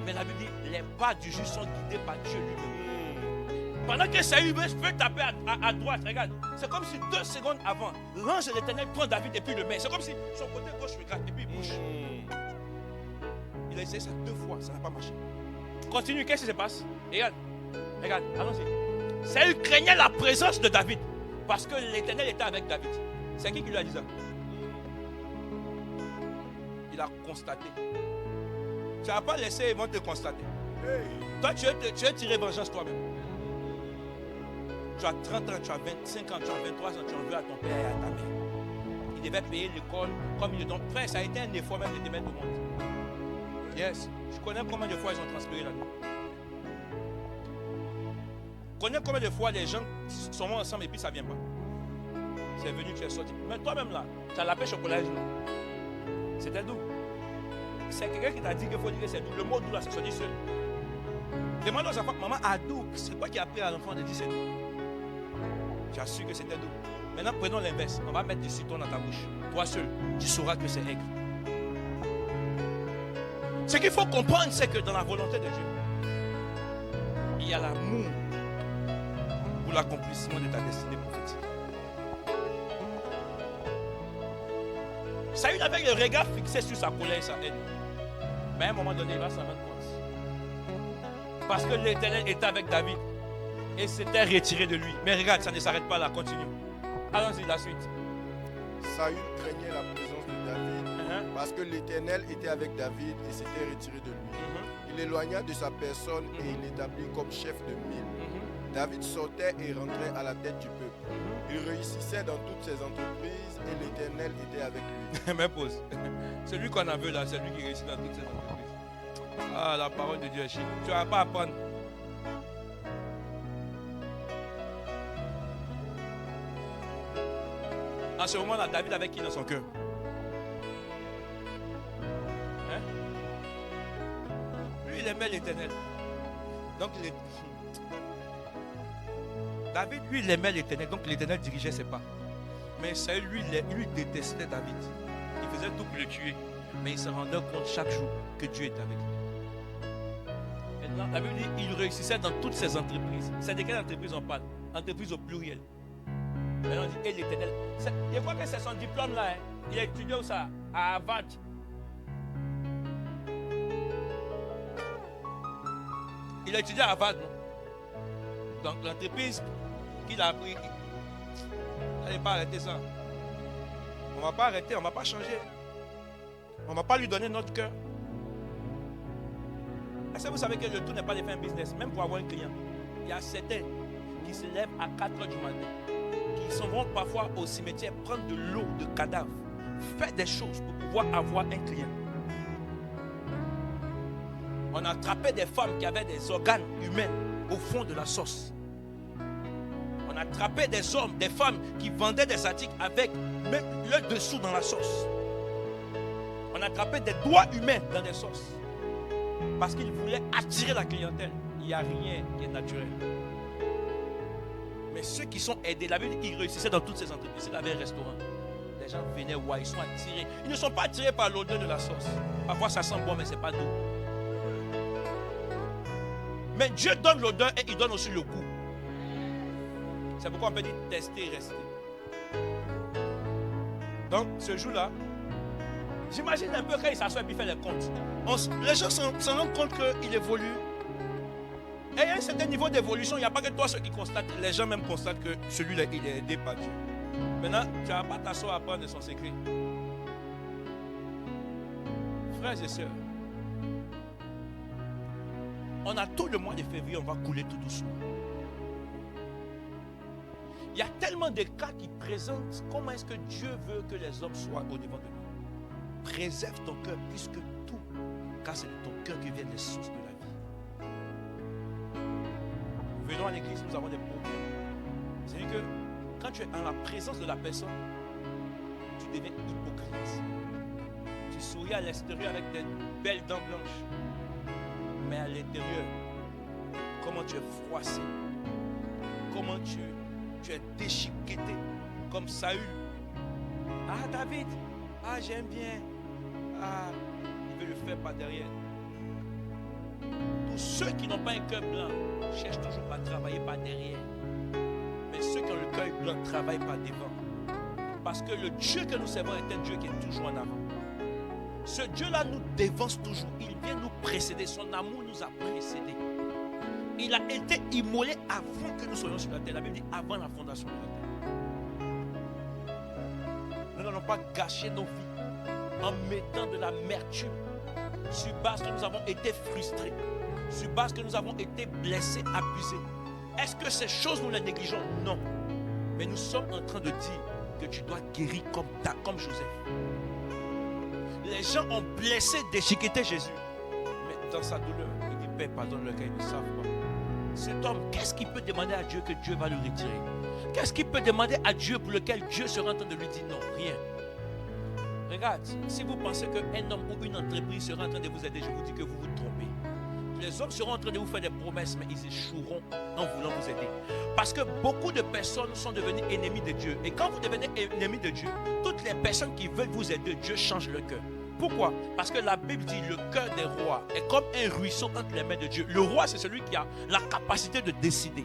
Mais la Bible dit, les pas du juste sont guidés par Dieu lui-même. Pendant que Saül veut taper à droite, regarde, c'est comme si 2 secondes avant, l'ange de l'Éternel prend David et puis le met. C'est comme si son côté gauche regarde et puis il bouge. Il a essayé ça 2 fois, ça n'a pas marché. Continue, qu'est-ce qui se passe? Regarde, allons-y. Saül craignait la présence de David parce que l'Éternel était avec David. C'est qui lui a dit ça? Il a constaté. Tu n'as pas laissé, ils vont te constater. Toi, tu veux tirer vengeance toi-même. Tu as 30 ans, tu as 25 ans, tu as 23 ans, tu en veux à ton père et à ta mère. Il devait payer l'école comme il le donne. Frère, ça a été un effort même de te mettre au monde. Yes. Je connais combien de fois ils ont transpiré la nuit. Je connais combien de fois les gens sont ensemble et puis ça ne vient pas. C'est venu, tu es sorti. Mais toi-même là, tu as la pêche au collège. C'était doux. c'est quelqu'un qui t'a dit qu'il faut dire que c'est doux. Le mot doux là, c'est sorti seul. Demande aux enfants, maman a doux. C'est quoi qui a appris à l'enfant de dire c'est doux? Tu as su que c'était doux. Maintenant, prenons l'inverse. On va mettre du citron dans ta bouche. Toi seul, tu sauras que c'est aigre. Ce qu'il faut comprendre, c'est que dans la volonté de Dieu, il y a l'amour pour l'accomplissement de ta destinée prophétique. Saül avait le regard fixé sur sa colère et sa haine. Mais à un moment donné, il va s'en rendre compte. Parce que l'Éternel était avec David et s'était retiré de lui. Mais regarde, ça ne s'arrête pas là, continue. Allons-y, la suite. Saül craignait la présence de David parce que l'Éternel était avec David et s'était retiré de lui. Il éloigna de sa personne et il l'établit comme chef de mille. David sortait et rentrait à la tête du peuple. Il réussissait dans toutes ses entreprises et l'Éternel était avec lui. Mais pause. Celui qu'on a vu là, c'est lui qui réussit dans toutes ses entreprises. Ah, la parole de Dieu est chic. Tu vas pas apprendre. En ce moment-là, David avait qui dans son cœur? Hein? Lui, il aimait l'Éternel. Donc, David, lui, il aimait l'Éternel. Donc, l'Éternel dirigeait ses pas. Mais Saül, lui détestait David. Il faisait tout pour le tuer. Mais il se rendait compte chaque jour que Dieu était avec lui. Maintenant, la Bible dit il réussissait dans toutes ses entreprises. C'est de quelle entreprise on parle? Entreprise au pluriel. Maintenant, on dit et l'Éternel. Je crois que c'est son diplôme là. Hein. Il a étudié où ça? À Harvard. Il a étudié à Harvard, non? Donc, l'entreprise qu'il a appris, il n'allait pas arrêter ça. On ne va pas arrêter, on ne va pas changer. On ne va pas lui donner notre cœur. Est-ce que vous savez que le tout n'est pas de faire un business, même pour avoir un client? Il y a certains qui se lèvent à 4 h du matin, qui s'en vont parfois au cimetière prendre de l'eau, de cadavres, faire des choses pour pouvoir avoir un client. On attrapait des femmes qui avaient des organes humains au fond de la sauce. On attrapait des hommes, des femmes qui vendaient des articles avec même le dessous dans la sauce. On attrapait des doigts humains dans des sauces. Parce qu'ils voulaient attirer la clientèle. Il n'y a rien qui est naturel. Mais ceux qui sont aidés, la Bible dit qu'ils réussissaient dans toutes ces entreprises. Ils avaient un restaurant. Les gens venaient voir, ils sont attirés. Ils ne sont pas attirés par l'odeur de la sauce. Parfois ça sent bon, mais ce n'est pas doux. Mais Dieu donne l'odeur et il donne aussi le goût. C'est pourquoi on peut dire tester et rester. Donc, ce jour-là, j'imagine un peu quand il s'assoit et puis fait les comptes. Les gens s'en rendent compte qu'il évolue. Et il y a un certain niveau d'évolution. Il n'y a pas que toi ceux qui constatent. Les gens même constatent que celui-là, il est aidé par Dieu. Maintenant, tu ne vas pas t'asseoir à prendre son secret. Frères et sœurs, on a tout le mois de février, on va couler tout doucement. Il y a tellement de cas qui présentent comment est-ce que Dieu veut que les hommes soient au devant de nous. Préserve ton cœur plus que tout, car c'est de ton cœur que viennent les sources de la vie. Venons à l'église, nous avons des problèmes. C'est-à-dire que quand tu es en la présence de la personne, tu deviens hypocrite. Tu souris à l'extérieur avec des belles dents blanches. Mais à l'intérieur, comment tu es froissé, comment tu es déchiqueté, comme Saül. Ah David, ah j'aime bien, ah il veut le faire par derrière. Tous ceux qui n'ont pas un cœur blanc cherchent toujours à travailler par derrière. Mais ceux qui ont le cœur blanc travaillent par devant. Parce que le Dieu que nous servons est un Dieu qui est toujours en avant. Ce Dieu-là nous dévance toujours. Il vient nous précéder. Son amour nous a précédés. Il a été immolé avant que nous soyons sur la terre. La Bible dit avant la fondation de la terre. Nous n'allons pas gâcher nos vies en mettant de l'amertume sur base que nous avons été frustrés, sur base que nous avons été blessés, abusés. Est-ce que ces choses nous les négligeons? Non. Mais nous sommes en train de dire que tu dois guérir comme Joseph. Les gens ont blessé, déchiqueté Jésus. Mais dans sa douleur, il dit Père, pardonne-leur car ils ne savent pas. Cet homme, qu'est-ce qu'il peut demander à Dieu que Dieu va lui retirer? Qu'est-ce qu'il peut demander à Dieu pour lequel Dieu sera en train de lui dire non? Rien. Regarde, si vous pensez qu'un homme ou une entreprise sera en train de vous aider, je vous dis que vous vous trompez. Les hommes seront en train de vous faire des promesses, mais ils échoueront en voulant vous aider. Parce que beaucoup de personnes sont devenues ennemies de Dieu. Et quand vous devenez ennemis de Dieu, toutes les personnes qui veulent vous aider, Dieu change le cœur. Pourquoi? Parce que la Bible dit le cœur des rois est comme un ruisseau entre les mains de Dieu. Le roi, c'est celui qui a la capacité de décider.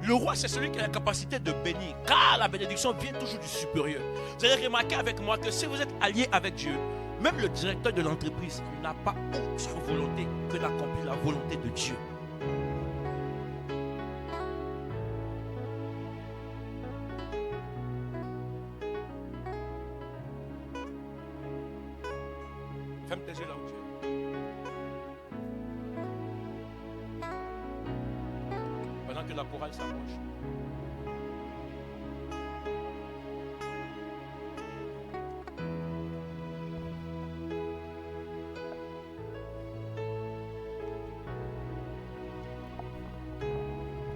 Le roi, c'est celui qui a la capacité de bénir. Car la bénédiction vient toujours du supérieur. Vous allez remarquer avec moi que si vous êtes allié avec Dieu, même le directeur de l'entreprise n'a pas autre volonté que d'accomplir la volonté de Dieu. Ferme tes yeux là où tu es. Pendant que la chorale s'approche.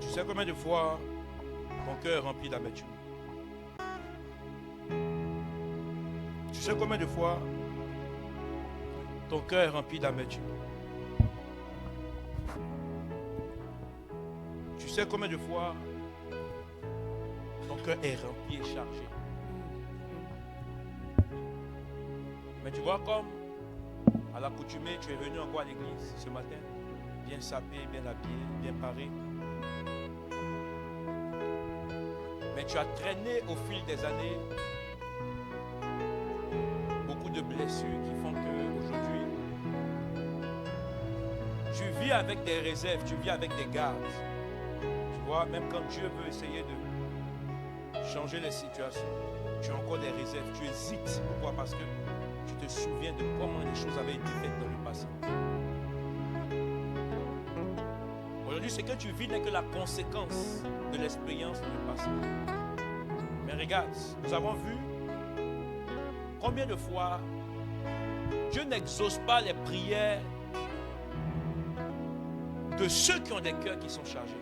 Tu sais combien de fois ton cœur est rempli d'amertume? Tu sais combien de fois ton cœur est rempli d'amertume? Tu sais combien de fois ton cœur est rempli et chargé? Mais tu vois, comme à l'accoutumée, tu es venu encore à l'église ce matin, bien sapé, bien habillé, bien paré. Mais tu as traîné au fil des années beaucoup de blessures qui font qu'aujourd'hui, tu vis avec des réserves, tu vis avec des gardes. Tu vois, même quand Dieu veut essayer de changer les situations, tu as encore des réserves, tu hésites. Pourquoi? Parce que tu te souviens de comment les choses avaient été faites dans le passé. Aujourd'hui, ce que tu vis n'est que la conséquence de l'expérience du passé. Mais regarde, nous avons vu combien de fois Dieu n'exauce pas les prières de ceux qui ont des cœurs qui sont chargés.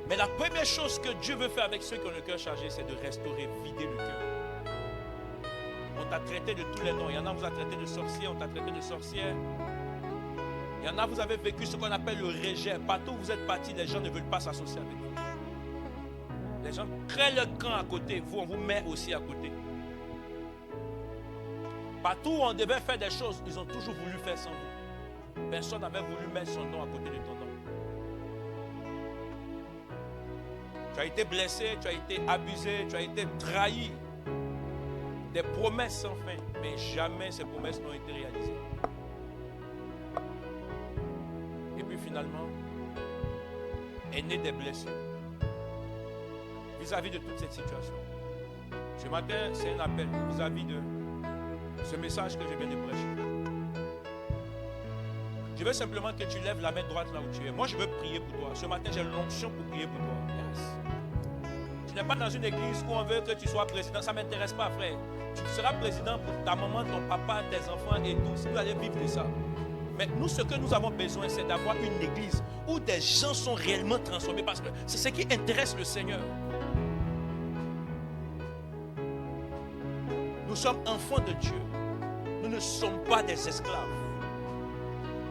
Mais la première chose que Dieu veut faire avec ceux qui ont le cœur chargé, c'est de restaurer, vider le cœur. On t'a traité de tous les noms. Il y en a, vous a traité de sorcier, on t'a traité de sorcière. Il y en a, vous avez vécu ce qu'on appelle le rejet. Partout où vous êtes partis, les gens ne veulent pas s'associer avec vous. Les gens créent leur camp à côté. Vous, on vous met aussi à côté. Partout où on devait faire des choses, ils ont toujours voulu faire sans vous. Personne n'avait voulu mettre son nom à côté de ton nom. Tu as été blessé, tu as été abusé, tu as été trahi. Des promesses sans fin, mais jamais ces promesses n'ont été réalisées. Et puis finalement, est née des blessures vis-à-vis de toute cette situation. Ce matin, c'est un appel vis-à-vis de ce message que je viens de prêcher. Je veux simplement que tu lèves la main droite là où tu es. Moi, je veux prier pour toi. Ce matin, j'ai l'onction pour prier pour toi. Yes. Tu n'es pas dans une église où on veut que tu sois président. Ça ne m'intéresse pas, frère. Tu seras président pour ta maman, ton papa, tes enfants et tout. Si vous allez vivre de ça. Mais nous, ce que nous avons besoin, c'est d'avoir une église où des gens sont réellement transformés. Parce que c'est ce qui intéresse le Seigneur. Nous sommes enfants de Dieu. Nous ne sommes pas des esclaves.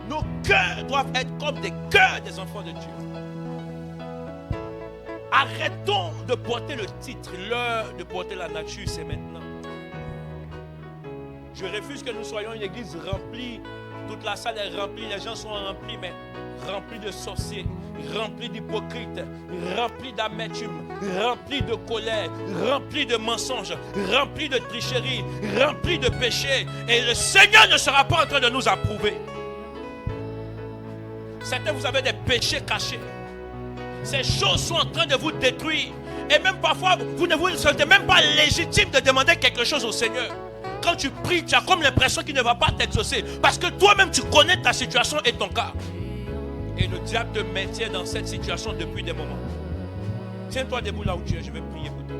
Nos cœurs doivent être comme des cœurs des enfants de Dieu. Arrêtons de porter le titre. L'heure de porter la nature, c'est maintenant. Je refuse que nous soyons une église remplie. Toute la salle est remplie, les gens sont remplis, mais remplis de sorciers, remplis d'hypocrites, remplis d'amertume, remplis de colère, remplis de mensonges, remplis de tricherie, remplis de péché. Et le Seigneur ne sera pas en train de nous approuver. Certains, vous avez des péchés cachés. Ces choses sont en train de vous détruire. Et même parfois, vous ne vous sentez même pas légitime de demander quelque chose au Seigneur. Quand tu pries, tu as comme l'impression qu'il ne va pas t'exaucer. Parce que toi-même, tu connais ta situation et ton cas. Et le diable te maintient dans cette situation depuis des moments. Tiens-toi debout là où tu es, je vais prier pour toi.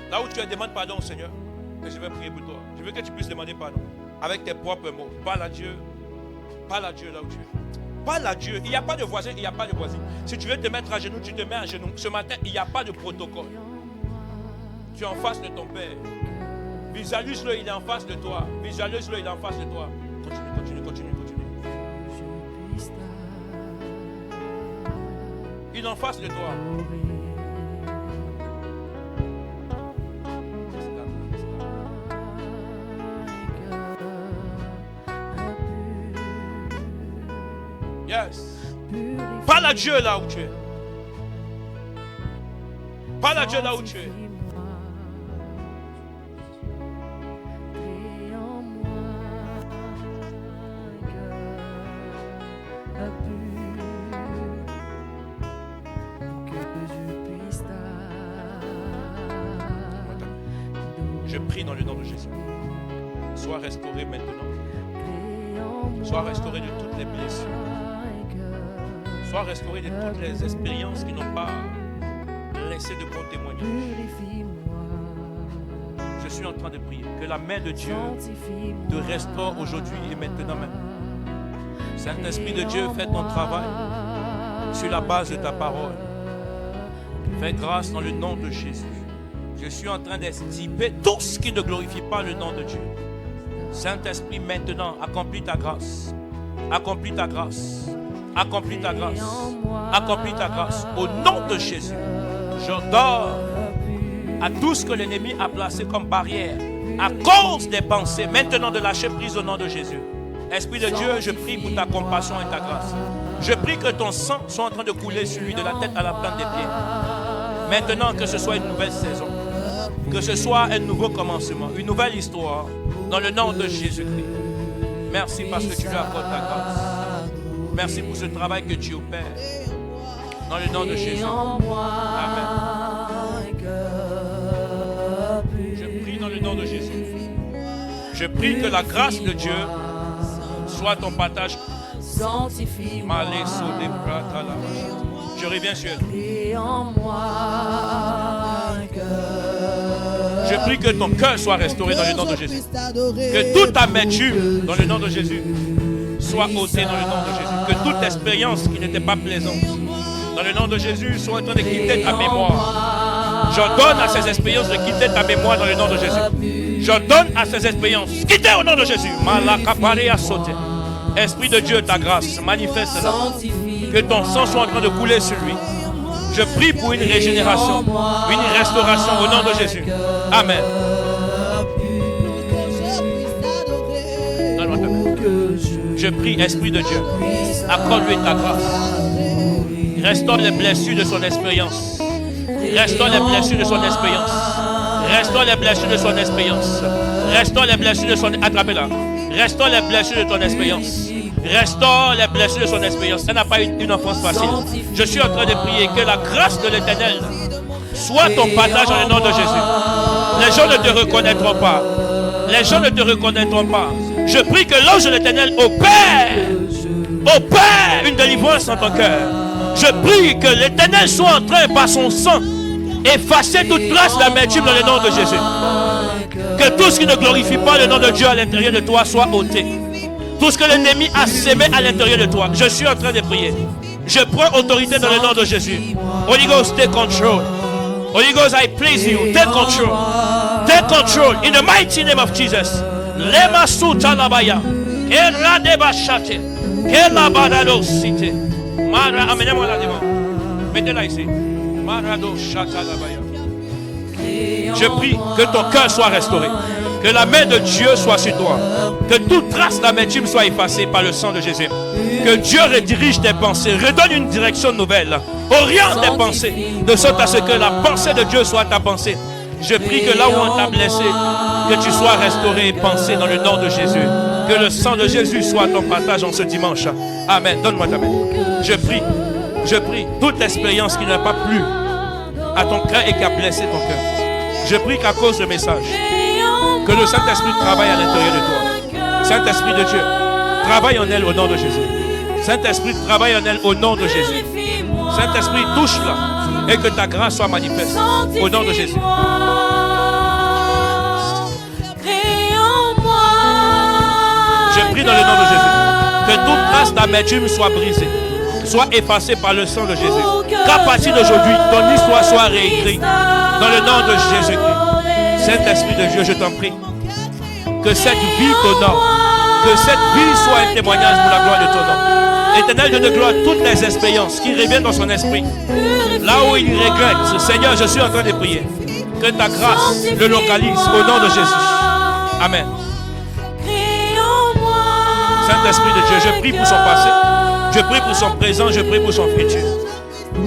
Là où tu es, demande pardon au Seigneur. que je vais prier pour toi. Je veux que tu puisses demander pardon. Avec tes propres mots. Parle à Dieu. Parle à Dieu là où tu es. Parle à Dieu. Il n'y a pas de voisin, il n'y a pas de voisine. Si tu veux te mettre à genoux, tu te mets à genoux. Ce matin, il n'y a pas de protocole. Tu es en face de ton Père. Visualise-le, il est en face de toi. Visualise-le, il est en face de toi. Continue. Il est en face de toi. Yes. Parle à Dieu là où tu es. Parle à Dieu là où tu es. Je prie dans le nom de Jésus. Sois restauré maintenant. Sois restauré de toutes les blessures. Sois restauré de toutes les expériences qui n'ont pas laissé de bons témoignages. Je suis en train de prier que la main de Dieu te restaure aujourd'hui et maintenant même. Saint-Esprit de Dieu, fais ton travail sur la base de ta parole. Fais grâce dans le nom de Jésus. Je suis en train d'extirper tout ce qui ne glorifie pas le nom de Dieu. Saint-Esprit, maintenant, accomplis ta grâce. Accomplis ta grâce. Accomplis ta grâce. Accomplis ta grâce. Au nom de Jésus, j'ordonne à tout ce que l'ennemi a placé comme barrière à cause des pensées, maintenant de lâcher prise au nom de Jésus. Esprit de Dieu, je prie pour ta compassion et ta grâce. Je prie que ton sang soit en train de couler sur lui de la tête à la plante des pieds. Maintenant, que ce soit une nouvelle saison, que ce soit un nouveau commencement, une nouvelle histoire, dans le nom de Jésus-Christ. Merci parce que tu lui accordes ta grâce. Merci pour ce travail que tu opères. Dans le nom de Jésus. Amen. Je prie dans le nom de Jésus. Je prie que la grâce de Dieu soit ton partage. Je reviens sur elle. Je prie que ton cœur soit restauré dans le nom de Jésus. Que toute amertume dans le nom de Jésus soit ôtée dans le nom de Jésus. Que toute expérience qui n'était pas plaisante dans le nom de Jésus soit en train de quitter ta mémoire. J'ordonne à ces expériences de quitter ta mémoire dans le nom de Jésus. J'ordonne à ces expériences quitter au nom de Jésus. Malakapare a sauté. Esprit de Dieu, ta grâce, manifeste-la. Que ton sang soit en train de couler sur lui. Je prie pour une régénération, une restauration au nom de Jésus. Amen. Je prie, Esprit de Dieu, accorde-lui ta grâce. Restaure les blessures de son expérience. Restaure les blessures de son expérience. Restaure les blessures de son expérience. Restaure les blessures de son... Attrapez-la. Restaure les blessures de ton expérience. Restaure les blessures de son expérience. Elle n'a pas eu une enfance facile. Je suis en train de prier que la grâce de l'Éternel soit ton partage dans le nom de Jésus. Les gens ne te reconnaîtront pas. Les gens ne te reconnaîtront pas. Je prie que l'ange de l'Éternel opère une délivrance dans ton cœur. Je prie que l'Éternel soit en train, par son sang, effacer toute trace d'amertume dans le nom de Jésus. Que tout ce qui ne glorifie pas le nom de Dieu à l'intérieur de toi soit ôté. Tout ce que l'ennemi a sémé à l'intérieur de toi. Je suis en train de prier. Je prends autorité dans le nom de Jésus. Holy Ghost, take control. Holy Ghost, I please you. Take control. Take control. In the mighty name of Jesus. Lema suta labaya. Era deba shate. Kela badalo site. Mara, amenez-moi là devant. Mettez-la ici. Marado shata labaya. Je prie que ton cœur soit restauré. Que la main de Dieu soit sur toi. Que toute trace d'amertume soit effacée par le sang de Jésus. Que Dieu redirige tes pensées. Redonne une direction nouvelle. Oriente tes pensées. De sorte à ce que la pensée de Dieu soit ta pensée. Je prie que là où on t'a blessé, que tu sois restauré et pensé dans le nom de Jésus. Que le sang de Jésus soit ton partage en ce dimanche. Amen. Donne-moi ta main. Je prie toute expérience qui n'a pas plu à ton cœur et qui a blessé ton cœur. Je prie qu'à cause de message, que le Saint-Esprit travaille à l'intérieur de toi. Saint-Esprit de Dieu, travaille en elle au nom de Jésus. Saint-Esprit, travaille en elle au nom de Jésus. Saint-Esprit, touche-la et que ta grâce soit manifeste au nom de Jésus. prie dans le nom de Jésus. Que toute trace d'amertume soit brisée, soit effacée par le sang de Jésus. Qu'à partir d'aujourd'hui, ton histoire soit réécrite dans le nom de Jésus-Christ. Saint-Esprit de Dieu, je t'en prie. Que cette vie t'honore. Que cette vie soit un témoignage pour la gloire de ton nom. Éternel Dieu de gloire, toutes les expériences qui reviennent dans son esprit, là où il regrette, Seigneur, je suis en train de prier. Que ta grâce le localise au nom de Jésus. Amen. Saint-Esprit de Dieu, je prie pour son passé, je prie pour son présent, je prie pour son futur.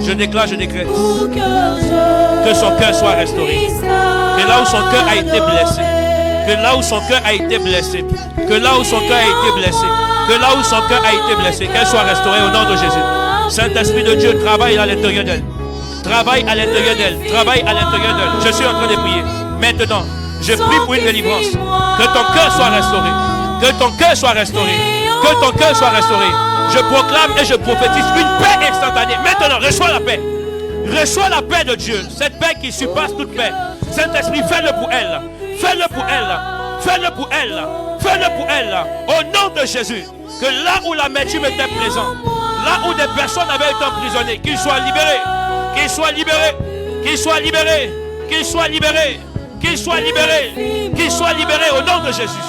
Je déclare, je décrète que son cœur soit restauré. Que là où son cœur a été blessé, que là où son cœur a été blessé, que là où son cœur a été blessé, que là où son cœur a été blessé, qu'elle soit restaurée au nom de Jésus. Saint-Esprit de Dieu, travaille à l'intérieur d'elle. Travaille à l'intérieur d'elle. Travaille à l'intérieur d'elle. Je suis en train de prier. Maintenant, je prie pour une délivrance. Que ton cœur soit restauré. Que ton cœur soit restauré. Que ton cœur soit restauré. Je proclame et je prophétise une paix instantanée. Maintenant, reçois la paix. Reçois la paix de Dieu. Cette paix qui surpasse toute paix. Saint-Esprit, fais-le pour elle. Fais-le pour elle. Fais-le pour elle. Fais-le pour elle. Au nom de Jésus. Que là où l'amertume était présente, là où des personnes avaient été emprisonnées, qu'ils soient libérés. Qu'ils soient libérés. Qu'ils soient libérés. Qu'ils soient libérés. Qu'ils soient libérés. Qu'ils soient libérés au nom de Jésus.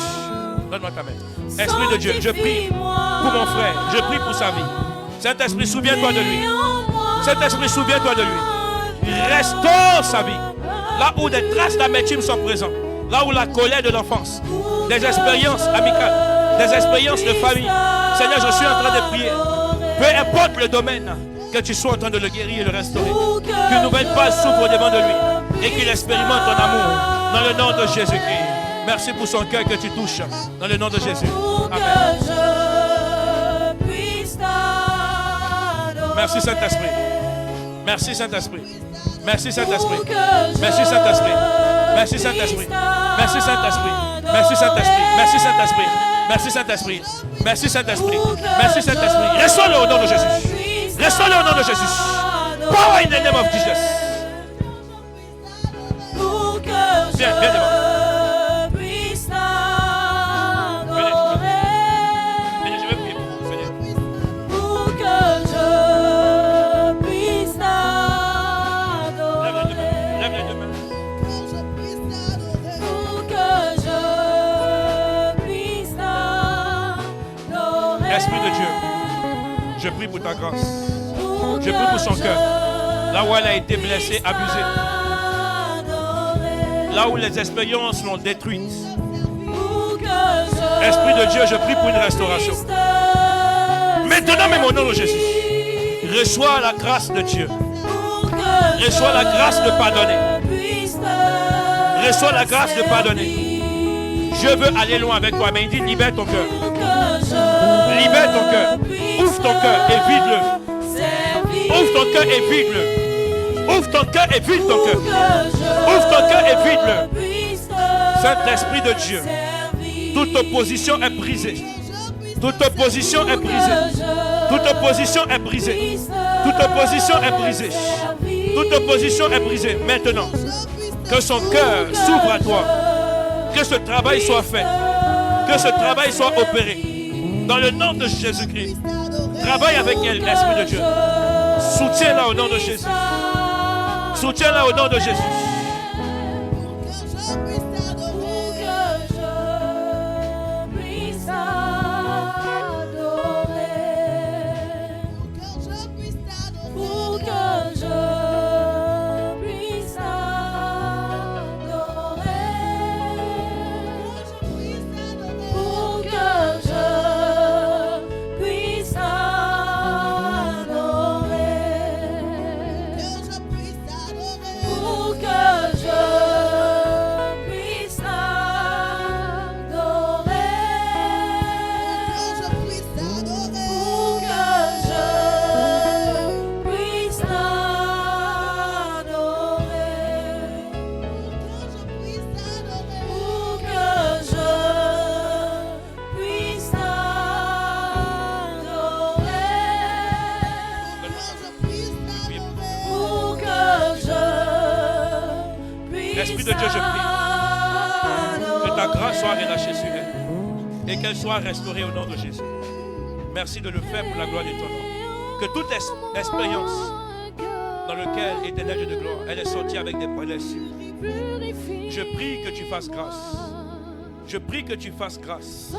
Donne-moi ta main. Esprit de Dieu, je prie pour mon frère. Je prie pour sa vie. Saint-Esprit, souviens-toi de lui. Saint-Esprit, souviens-toi de lui. Restaure sa vie. Là où des traces d'amertume sont présentes. Là où la colère de l'enfance. Des expériences amicales. Des expériences de famille. Seigneur, je suis en train de prier. Peu importe le domaine, que tu sois en train de le guérir et le restaurer. Qu'une nouvelle page s'ouvre devant de lui. Et qu'il expérimente ton amour. Dans le nom de Jésus-Christ. Merci pour son cœur que tu touches. Dans le nom de Jésus. Amen. Merci Saint-Esprit. Merci Saint-Esprit. Merci Saint-Esprit. Merci Saint-Esprit. Merci Saint-Esprit. Merci Saint-Esprit. Merci Saint-Esprit. Merci Saint-Esprit. Merci Saint-Esprit. Merci Saint-Esprit. Merci Saint-Esprit. Reçois-le au nom de Jésus. Reçois-le au nom de Jésus. Power in the name of Jesus. Viens, viens devant. Esprit de Dieu, je prie pour ta grâce. Je prie pour son cœur. Là où elle a été blessée, abusée. Là où les expériences l'ont détruite. Esprit de Dieu, je prie pour une restauration. Maintenant, même au nom de Jésus, reçois la grâce de Dieu. Reçois la grâce de pardonner. Reçois la grâce de pardonner. Je veux aller loin avec toi, mais il dit libère ton cœur. Libère ton cœur. Ouvre ton cœur et vide-le. Ouvre ton cœur et vide-le. Ouvre ton cœur et vide ton cœur. Ouvre ton cœur et vide-le. Saint-Esprit de Dieu, toute opposition est brisée. Toute opposition est brisée. Toute opposition est brisée. Toute opposition est brisée. Toute opposition est brisée. Maintenant, que son cœur s'ouvre à toi. Que ce travail soit fait. Que ce travail soit opéré. Dans le nom de Jésus-Christ. Travaille avec elle, l'Esprit de Dieu. Soutiens-la au nom de Jésus. Soutiens-la au nom de Jésus. Que et qu'elle soit restaurée au nom de Jésus. Merci de le faire pour la gloire de ton nom. Que toute expérience dans laquelle, éternel Dieu de gloire, elle est sortie avec des blessures. Je prie que tu fasses grâce. Je prie que tu fasses grâce.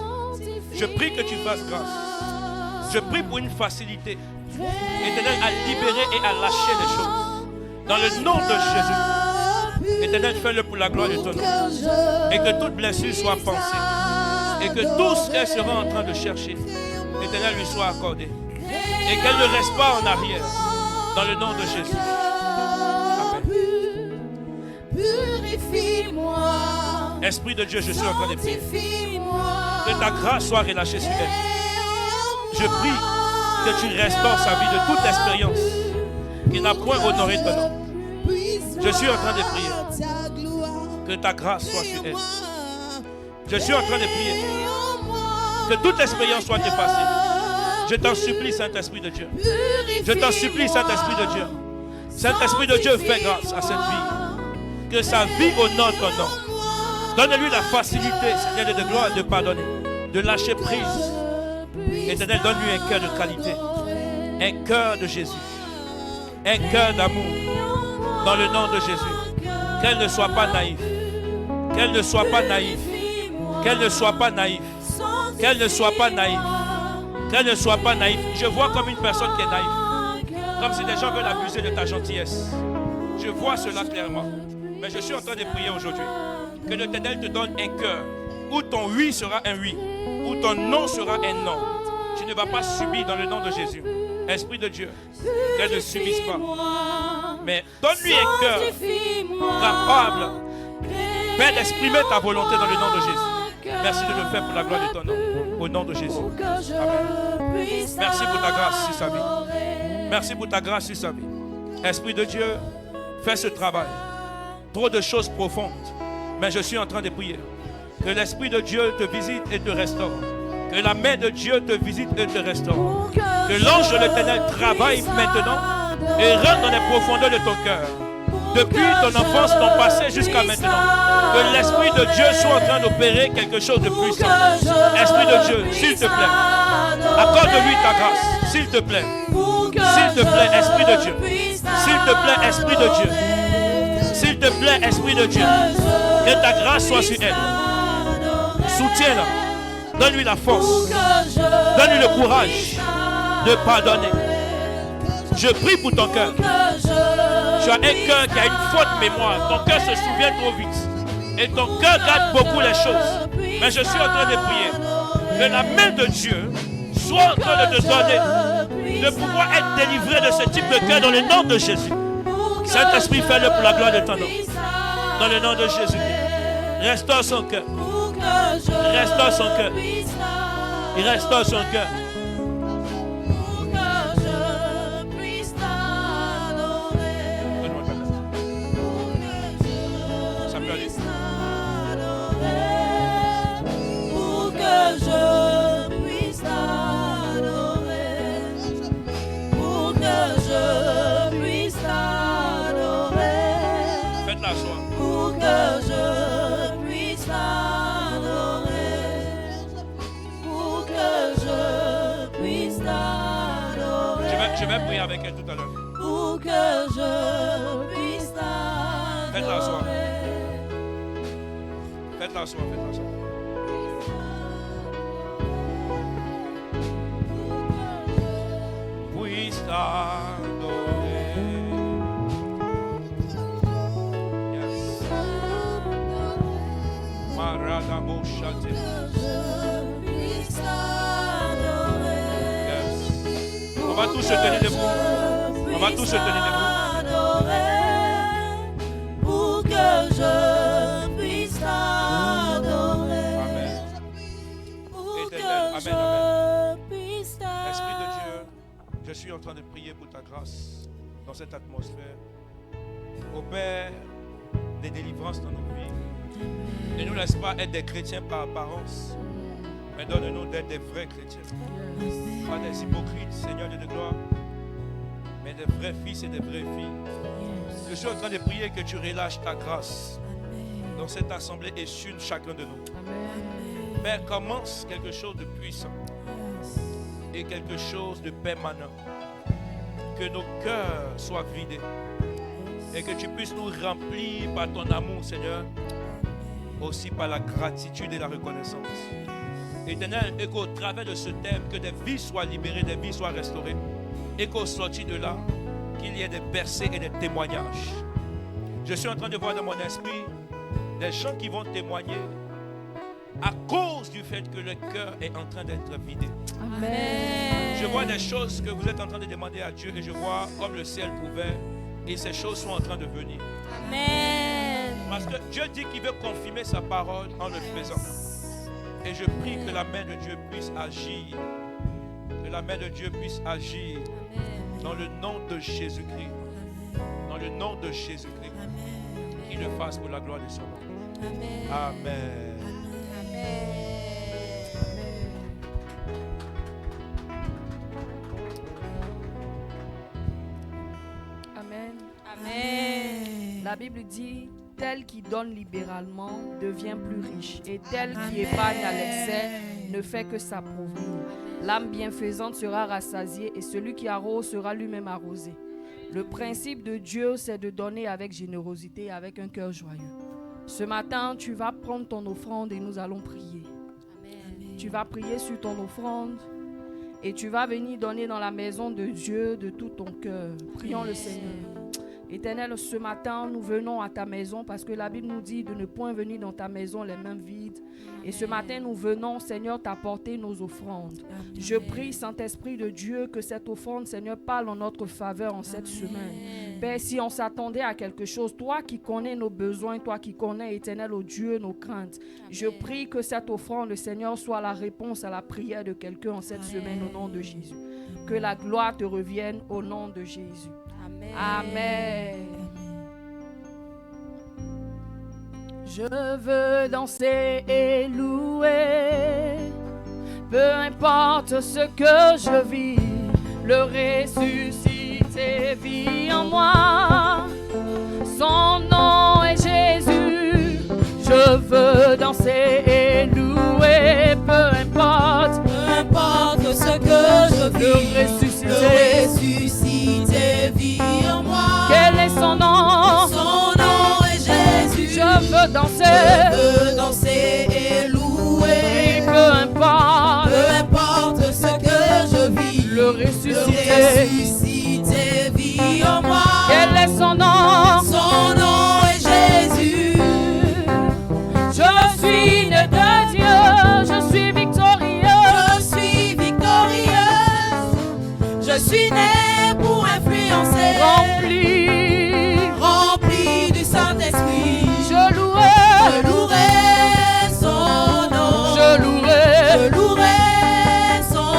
Je prie que tu fasses grâce. Je prie pour une facilité, éternel, à libérer et à lâcher les choses. Dans le nom de Jésus. Éternel, fais-le pour la gloire de ton nom. Et que toute blessure soit pansée. Et que tout ce qu'elle sera en train de chercher, éternel, lui soit accordé. Et qu'elle ne reste pas en arrière. Dans le nom de Jésus. Amen. Purifie-moi. Esprit de Dieu, je suis en train de prier. Que ta grâce soit relâchée sur elle. Je prie que tu restaures sa vie de toute expérience qui n'a point honoré ton nom. Je suis en train de prier que ta grâce soit sur elle. Je suis en train de prier que toute expérience soit effacée. Je t'en supplie, Saint-Esprit de Dieu. Je t'en supplie, Saint-Esprit de Dieu. Saint-Esprit de Dieu, fais grâce à cette vie. Que sa vie honore ton nom. Donne-lui la facilité, Seigneur de gloire, de pardonner, de lâcher prise. Éternel, donne-lui un cœur de qualité, un cœur de Jésus, un cœur d'amour, dans le nom de Jésus. Qu'elle ne soit pas naïve, qu'elle ne soit pas naïve, qu'elle ne soit pas naïve, qu'elle ne soit pas naïve, qu'elle ne soit pas naïve. Je vois comme une personne qui est naïve, comme si les gens veulent abuser de ta gentillesse. Je vois cela clairement. Mais je suis en train de prier aujourd'hui que l'Éternel te donne un cœur où ton oui sera un oui, où ton non sera un non. Tu ne vas pas subir dans le nom de Jésus. Esprit de Dieu, qu'elle ne subisse pas. Mais donne-lui un cœur capable, Père, d'exprimer ta volonté dans le nom de Jésus. Merci de le faire pour la gloire de ton nom. Au nom de Jésus. Amen. Merci pour ta grâce sur sa vie. Merci pour ta grâce sur sa vie. Esprit de Dieu, fais ce travail. Trop de choses profondes. Mais je suis en train de prier. Que l'Esprit de Dieu te visite et te restaure. Que la main de Dieu te visite et te restaure. Que l'ange de l'Éternel travaille maintenant et rentre dans les profondeurs de ton cœur. Depuis ton enfance, ton passé jusqu'à maintenant. Que l'Esprit de Dieu soit en train d'opérer quelque chose de puissant. Esprit de Dieu, s'il te plaît, accorde-lui ta grâce. S'il te plaît. S'il te plaît, Esprit de Dieu. S'il te plaît, Esprit de Dieu. S'il te plaît, Esprit de Dieu. Que ta grâce soit sur elle. Soutiens-la. Donne-lui la force. Donne-lui le courage de pardonner. Je prie pour ton cœur. Tu as un cœur qui a une faute mémoire. Ton cœur se souvient trop vite. Et ton cœur garde beaucoup les choses. Mais je suis en train de prier que la main de Dieu soit en train de te donner de pouvoir être délivré de ce type de cœur dans le nom de Jésus. Saint-Esprit, fais-le pour la gloire de ton nom. Dans le nom de Jésus. Restaure son cœur. Restaure son cœur. Il restaure son cœur. Ça peut aller. Pour que je puisse t'adorer. Pour que je puisse t'adorer. Faites-la asseoir. Pour que je puisse t'adorer. Pour que je puisse t'adorer. Je vais prier avec elle tout à l'heure. Pour que je puisse t'adorer. Faites-la asseoir. Faites-la asseoir. Faites-la asseoir. Puisse t'adorer. Yes. Marada Moshate. Yes. On va tous se tenir debout. On va tous se tenir debout. Pour que je puisse t'adorer. Amen. Pour que Éternel. Amen, je puisse t'adorer. Esprit de Dieu, je suis en train de prier pour ta grâce dans cette atmosphère. Opère des délivrances dans nos vies. Ne nous laisse pas être des chrétiens par apparence, mais donne-nous d'être des vrais chrétiens. Pas des hypocrites, Seigneur Dieu de gloire, mais des vrais fils et des vraies filles. Je suis en train de prier que tu relâches ta grâce dans cette assemblée et sur chacun de nous. Père, commence quelque chose de puissant et quelque chose de permanent. Que nos cœurs soient vidés et que tu puisses nous remplir par ton amour, Seigneur, aussi par la gratitude et la reconnaissance. Éternel, et qu'au travers de ce thème, que des vies soient libérées, des vies soient restaurées, et qu'au sorti de là, qu'il y ait des percées et des témoignages. Je suis en train de voir dans mon esprit des gens qui vont témoigner à cause du fait que le cœur est en train d'être vidé. Amen. Je vois des choses que vous êtes en train de demander à Dieu et je vois comme le ciel ouvert et ces choses sont en train de venir. Amen. Parce que Dieu dit qu'il veut confirmer sa parole en le faisant. Et je prie que la main de Dieu puisse agir. Que la main de Dieu puisse agir dans le nom de Jésus-Christ. Dans le nom de Jésus-Christ. Qu'il le fasse pour la gloire de son nom. Amen. Amen. Amen. Amen. La Bible dit, tel qui donne libéralement devient plus riche, et tel qui épargne à l'excès ne fait que s'appauvrir. L'âme bienfaisante sera rassasiée, et celui qui arrose sera lui-même arrosé. Le principe de Dieu, c'est de donner avec générosité, avec un cœur joyeux. Ce matin, tu vas prendre ton offrande et nous allons prier. Amen. Tu vas prier sur ton offrande et tu vas venir donner dans la maison de Dieu de tout ton cœur. Prions le Seigneur. Éternel, ce matin, nous venons à ta maison parce que la Bible nous dit de ne point venir dans ta maison les mains vides. Et ce matin, nous venons, Seigneur, t'apporter nos offrandes. Je prie, Saint-Esprit de Dieu, que cette offrande, Seigneur, parle en notre faveur en cette semaine. Père, si on s'attendait à quelque chose, toi qui connais nos besoins, toi qui connais, Éternel, oh Dieu, nos craintes, je prie que cette offrande, Seigneur, soit la réponse à la prière de quelqu'un en cette semaine au nom de Jésus. Que la gloire te revienne au nom de Jésus. Amen. Je veux danser et louer, peu importe ce que je vis, le ressuscité vit en moi. Son nom est Jésus. Je veux danser et louer, peu importe Ce que je le vis, le ressuscité. ressuscité vit en moi. Quel est son nom? Son nom est Jésus. Je veux danser. Je veux danser et louer. Oui, peu importe ce que je vis, le le ressuscité. ressuscité vit en moi. Quel est son nom? Son nom est Jésus. Je suis né de Dieu, je suis victorieux. Je suis victorieuse. Je suis née pour influencer. Rempli du Saint-Esprit. Je louerai. Je louerai son nom. Je louerai. Je louerai son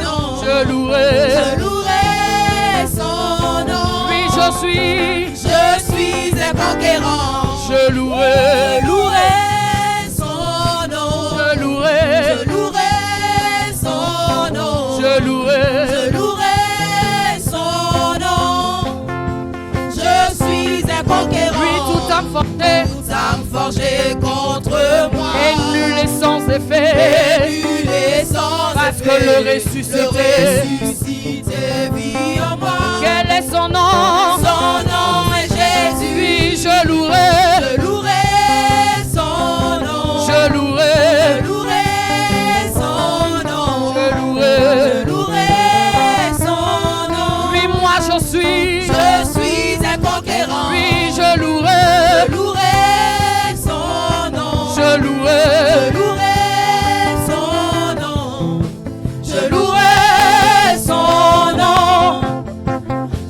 nom. Je louerai. Je louerai son nom. Oui, Je suis un conquérant. Je louerai. Je louerai son nom. Je louerai. Je louerai son nom. Je louerai. Je louerai son nom. Je suis un conquérant. Oui, tout âme fortée. Toute âme forgée contre moi. Et nul est sans effet. Et nul est sans Parce effet. que le ressuscité vit en moi. Quel est son nom? Son nom est Jésus. Oui, je louerai. Je louerai son nom. Je louerai. Je louerai son nom. Je louerai. Je louerai son nom. Oui, moi je suis un conquérant. Oui, je louerai. Je louerai son nom. Je louerai. Je louerai son nom. Je louerai son nom.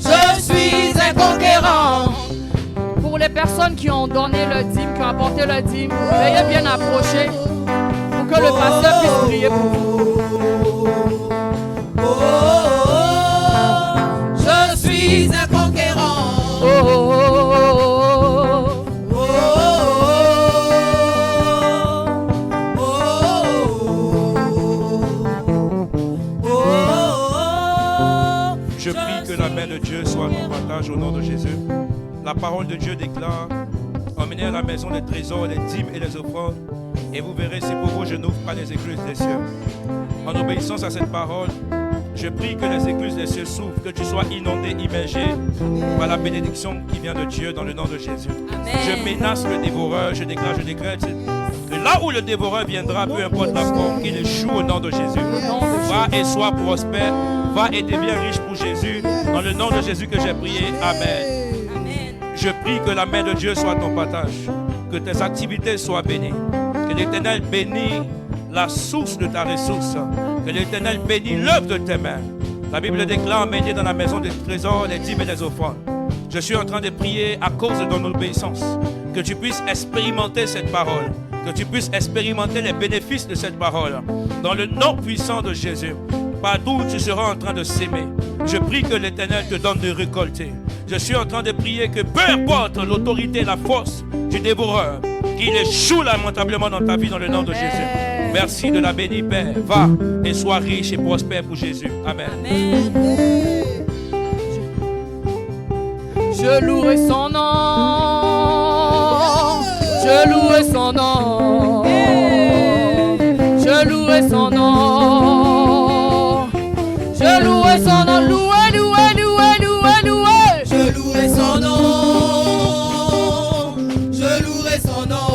Je suis un conquérant. Pour les personnes qui ont donné le dîme, qui ont apporté le dîme, veuillez bien approcher pour que le pasteur puisse prier pour vous. Oh, oh, oh, je suis un conquérant. Oh, oh, oh, oh, oh. Oh, oh, oh, oh, oh. Je prie que la main de Dieu soit à notre partage au nom de Jésus. La parole de Dieu déclare: emmenez à la maison les trésors, les dîmes et les offrandes, Et vous verrez, c'est pour vous, je n'ouvre pas les écluses des cieux. En obéissance à cette parole, je prie que les écluses des cieux s'ouvrent, que tu sois inondé, immergé par la bénédiction qui vient de Dieu dans le nom de Jésus. Amen. Je menace le dévoreur, je déclare, je décrète que là où le dévoreur viendra, peu importe la forme, qu'il échoue au nom de Jésus. Va et sois prospère, va et deviens riche pour Jésus. Dans le nom de Jésus que j'ai prié, Amen. Amen. Je prie que la main de Dieu soit ton partage, que tes activités soient bénies, que l'Éternel bénisse la source de ta ressource, que l'Éternel bénisse l'œuvre de tes mains. La Bible déclare, mettez dans la maison des trésors les dîmes et les offrandes. Je suis en train de prier à cause de ton obéissance, que tu puisses expérimenter cette parole, que tu puisses expérimenter les bénéfices de cette parole. Dans le nom puissant de Jésus, partout où tu seras en train de s'aimer, je prie que l'Éternel te donne de récolter. Je suis en train de prier que peu importe l'autorité, la force du dévoreur, qu'il échoue lamentablement dans ta vie dans le nom de Jésus. Merci de la bénir, Père. Va et sois riche et prospère pour Jésus. Amen. Amen. Je louerai son nom. Je louerai son nom. Je louerai son nom. Je louerai son nom. Louer, louer, louer, louer, louer. Je louerai son nom. Je louerai son nom.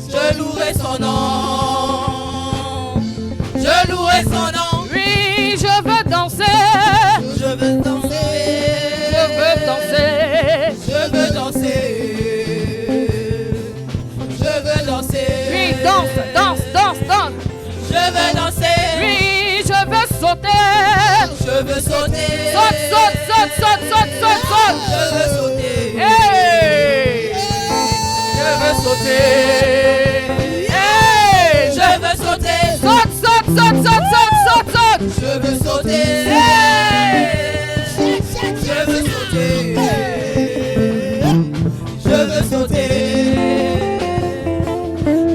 Je louerai son nom. Je louerai son nom. Oui, je veux danser. Je veux danser. Je veux danser. Je veux danser. Je veux danser. Oui, danse, danse, danse, danse. Je veux danser. Oui, je veux sauter. Je veux sauter. Saute, saute, saute, saute, saute, saute, saute. Je veux sauter. Hey! Je veux sauter. Hey! Je veux sauter. Saute, saute, saute, saute, saute, saute, saute. Je veux sauter. Hey! Je veux sauter. Je veux sauter.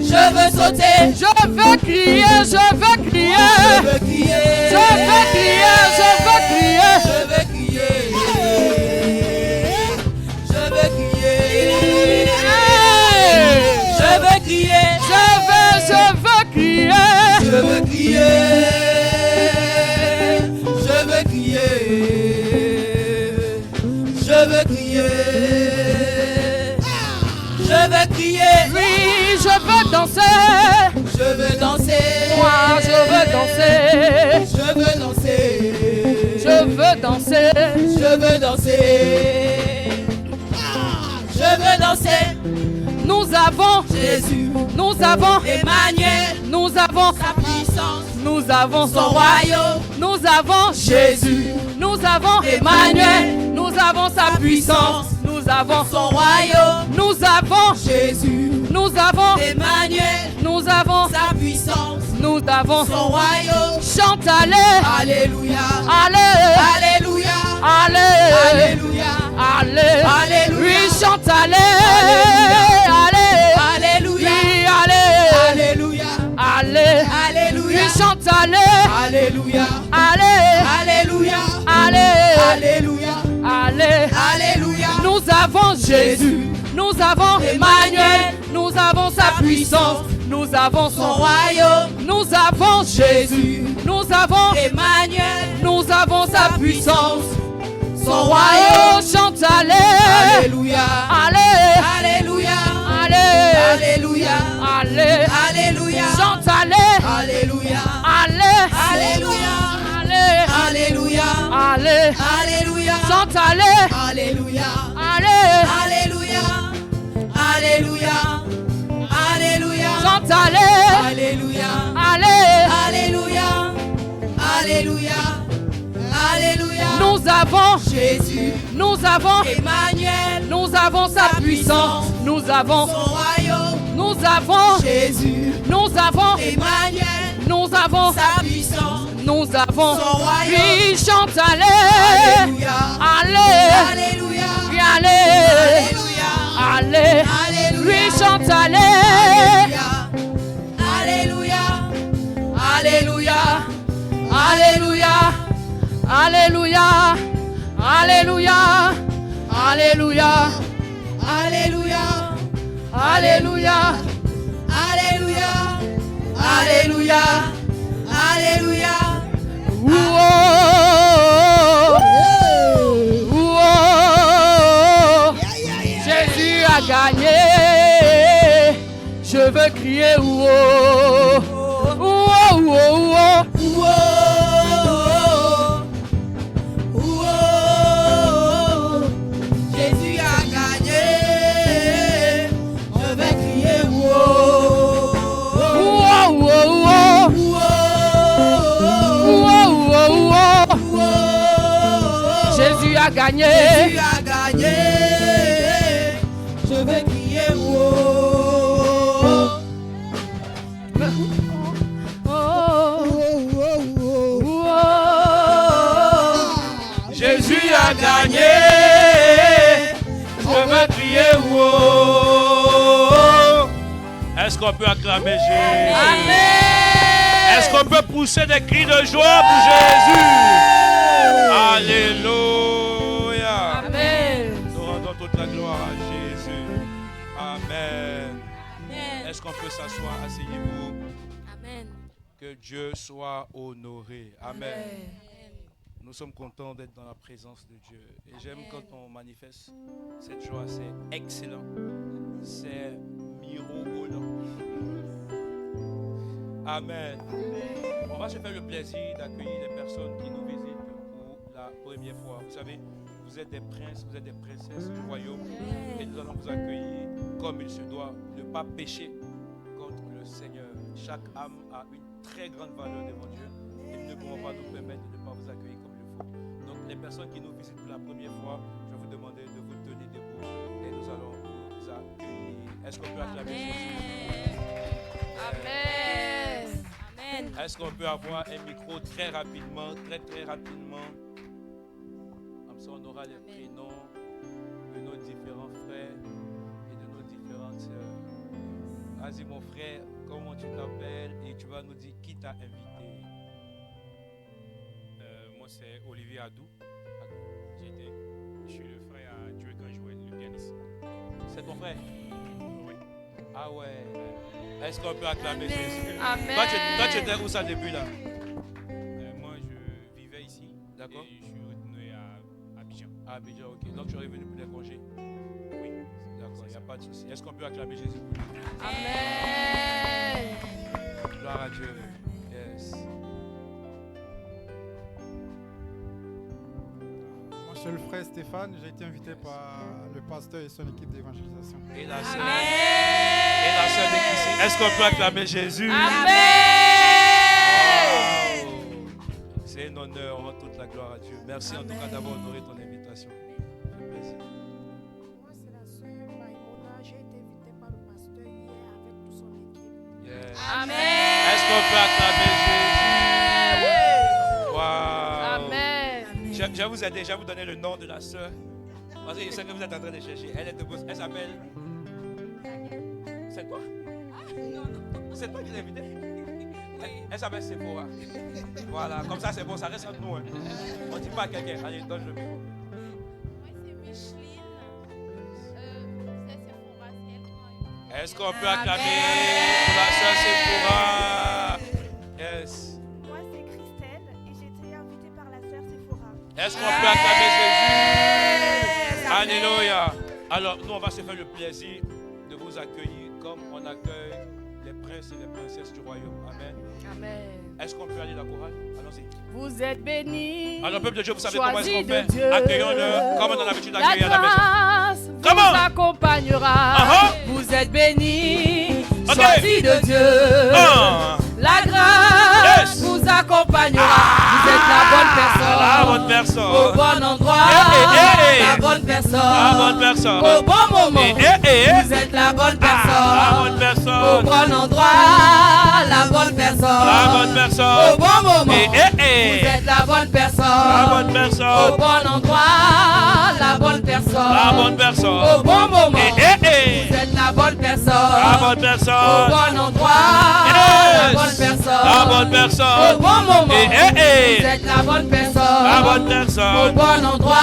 Je veux sauter. Je veux crier, je veux crier. Je veux crier. Je veux crier, je veux crier. Je veux crier. Je veux crier. Hey! Je veux crier. Je veux crier. Je veux crier. Je veux crier. Je veux crier. Je veux crier. Oui, je veux danser. Je veux danser. Moi, je veux danser. Je veux danser. Je veux danser. Je veux danser. Je veux danser. Nous avons Jésus, nous avons Emmanuel, nous avons sa puissance, nous avons son royaume. nous avons Jésus, nous avons Emmanuel, nous avons sa puissance, nous avons son royaume. nous avons Jésus, nous avons Emmanuel, nous avons sa puissance, nous avons son royaume. chante allez Alléluia. allez Alléluia. allez Alléluia. allez Alléluia. oui chante allez allez Alléluia. oui allez Alléluia. allez Alléluia. oui chante allez Alléluia. allez Alléluia. allez Alléluia. allez Alléluia. nous avons Jésus nous avons Emmanuel nous avons sa puissance nous avons Son son royaume. nous avons Jésus, nous avons Emmanuel, nous avons sa puissance son oh royaume. chante allez Alléluia. allez Alléluia. allez Alléluia. allez Alléluia. chante allez Alléluia. allez Alléluia. allez Alléluia. allez Alléluia. chante allez Alléluia. allez Alléluia. Alléluia. Alléluia. chante allez Alléluia. allez Alléluia. Alléluia. Alléluia. nous avons Jésus, nous avons Emmanuel, nous avons sa puissance nous avons son royaume. nous avons Jésus, nous avons Emmanuel, nous avons sa puissance. nous avons Son royaume. oui chante allez Alléluia. allez Alléluia. oui allez Alléluia. allez Alléluia. oui chante allez Alléluia. Alléluia. Alléluia Alléluia Alléluia Alléluia Alléluia. Alléluia. Alléluia. Alléluia. Alléluia. Jésus a gagné. Je veux crier Jésus a gagné. Je vais crier Jésus a gagné. Jésus a gagné. Je vais crier Jésus a gagné. Je veux crier wow. Est-ce qu'on peut acclamer Jésus? Amen. Est-ce qu'on peut pousser des cris de joie pour Jésus? Alléluia. Amen. Nous rendons toute la gloire à Jésus. Amen. Est-ce qu'on peut s'asseoir? Asseyez-vous. Amen. Que Dieu soit honoré. Amen. Nous sommes contents d'être dans la présence de Dieu. Et j'aime quand on manifeste cette joie. C'est excellent. C'est mirobolant. Amen. On va se faire le plaisir d'accueillir les personnes qui nous visitent pour la première fois. Vous savez, vous êtes des princes, vous êtes des princesses du royaume. Et nous allons vous accueillir comme il se doit. Ne pas pécher contre le Seigneur. Chaque âme a une très grande valeur devant Dieu. Et nous ne pouvons pas nous permettre de ne pas vous accueillir comme il faut. Donc les personnes qui nous visitent pour la première fois, je vais vous demander de vous tenir debout et nous allons vous accueillir. Est-ce qu'on peut acclamer Jésus? Amen. Amen. Est-ce qu'on peut avoir un micro très rapidement, très rapidement? Comme ça on aura les prénoms de nos différents frères et de nos différentes sœurs. Vas-y mon frère, comment tu t'appelles et tu vas nous dire qui t'a invité. Moi, c'est Olivier Adou. Je suis le frère à Dieu Ganjouel, le pianiste. C'est ton frère? Oui. Ah ouais. Est-ce qu'on peut acclamer Jésus? Amen. Toi, tu étais où ça depuis là? Moi, je vivais ici. D'accord. Et je suis retourné à Abidjan. Ah, Abidjan, ok. Donc tu es revenu pour les congés? Oui. D'accord, il n'y a pas de souci. Est-ce qu'on peut acclamer Jésus? Amen. Gloire à Dieu. Yes. Moi, je suis le frère Stéphane. J'ai été invité par le pasteur et son équipe d'évangélisation. Et la sœur. Amen. Et la sœur de Chrissy. Est-ce qu'on peut acclamer Jésus? Amen. Wow. C'est un honneur. On rend toute la gloire à Dieu. Merci en tout cas d'avoir honoré ton invitation. Ça fait plaisir. Moi, c'est la sœur Maïmona. J'ai été invitée par le pasteur hier avec toute son équipe. Yes. Amen. Est-ce qu'on peut acclamer Jésus? Wow. Amen. Je vais vous aider, je vais vous donner le nom de la sœur. Parce que je sais que vous êtes en train de chercher. Elle est debout. Elle s'appelle. C'est toi? C'est toi qui l'as invitée? Elle s'appelle Sephora. Voilà, comme ça c'est bon, ça reste entre nous. Hein. On ne dit pas à quelqu'un. Allez, donne le micro. Moi, c'est Micheline. C'est Sephora, c'est elle qui m'a invitée. Est-ce qu'on peut acclamer pour la sœur Sephora? Yes. Moi, c'est Christelle et j'ai été invitée par la sœur Sephora. Est-ce qu'on peut acclamer Jésus? Alléluia. Alors, nous, on va se faire le plaisir de vous accueillir comme on accueille les princes et les princesses du royaume. Amen. Amen. Est-ce qu'on peut aller la chorale? Allons-y. Vous êtes bénis. Alors, peuple de Dieu, vous savez comment est-ce qu'on Choisis de fait? Dieu. Accueillons-le comme on a l'habitude La d'accueillir à la maison. grâce Comment? vous accompagnera. Vous êtes bénis. Ok. Choisis de Dieu. Ah. La grâce Yes. vous accompagnera. Vous êtes la bonne personne. La bonne personne. Au bon endroit. La bonne personne. La bonne personne. Au bon moment. Vous êtes la bonne personne. La bonne personne. Au bon endroit. La bonne personne. La bonne personne. Au bon moment. Vous Vous êtes la bonne personne. La bonne personne. Au bon endroit. La bonne personne. La bonne personne. Au bon moment. Vous Vous êtes la bonne personne. La bonne Au personne. bon endroit. La bonne personne. La bonne personne. Au bon moment. Vous Vous êtes la bonne personne. La bonne Au personne. bon endroit.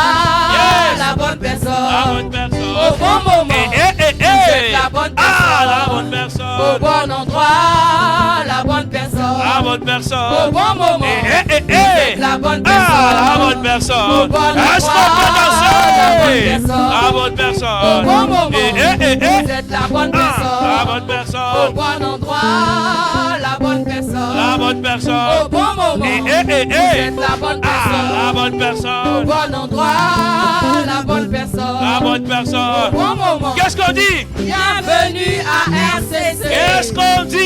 Yes. La bonne personne. La bonne personne. Au bon moment. Vous êtes êtes la bonne Ah, la bonne personne. Au personne. bon endroit, la bonne personne. La bonne Au personne. bon moment. Vous êtes la bonne personne. Ah, la bonne personne. Au bon endroit, Est-ce qu'on peut danser? la bonne La bonne personne. Au personne. bon moment. Vous Eh. êtes la bonne Ah, personne. la bonne Au personne. bon endroit, la bonne personne. La bonne personne. Au bon moment. Vous êtes la bonne personne. Ah, la bonne Au personne. bon endroit, la bonne personne. La bonne Au personne. bon moment. Qu'est-ce qu'on dit? Bienvenue à RCC. Qu'est-ce qu'on dit?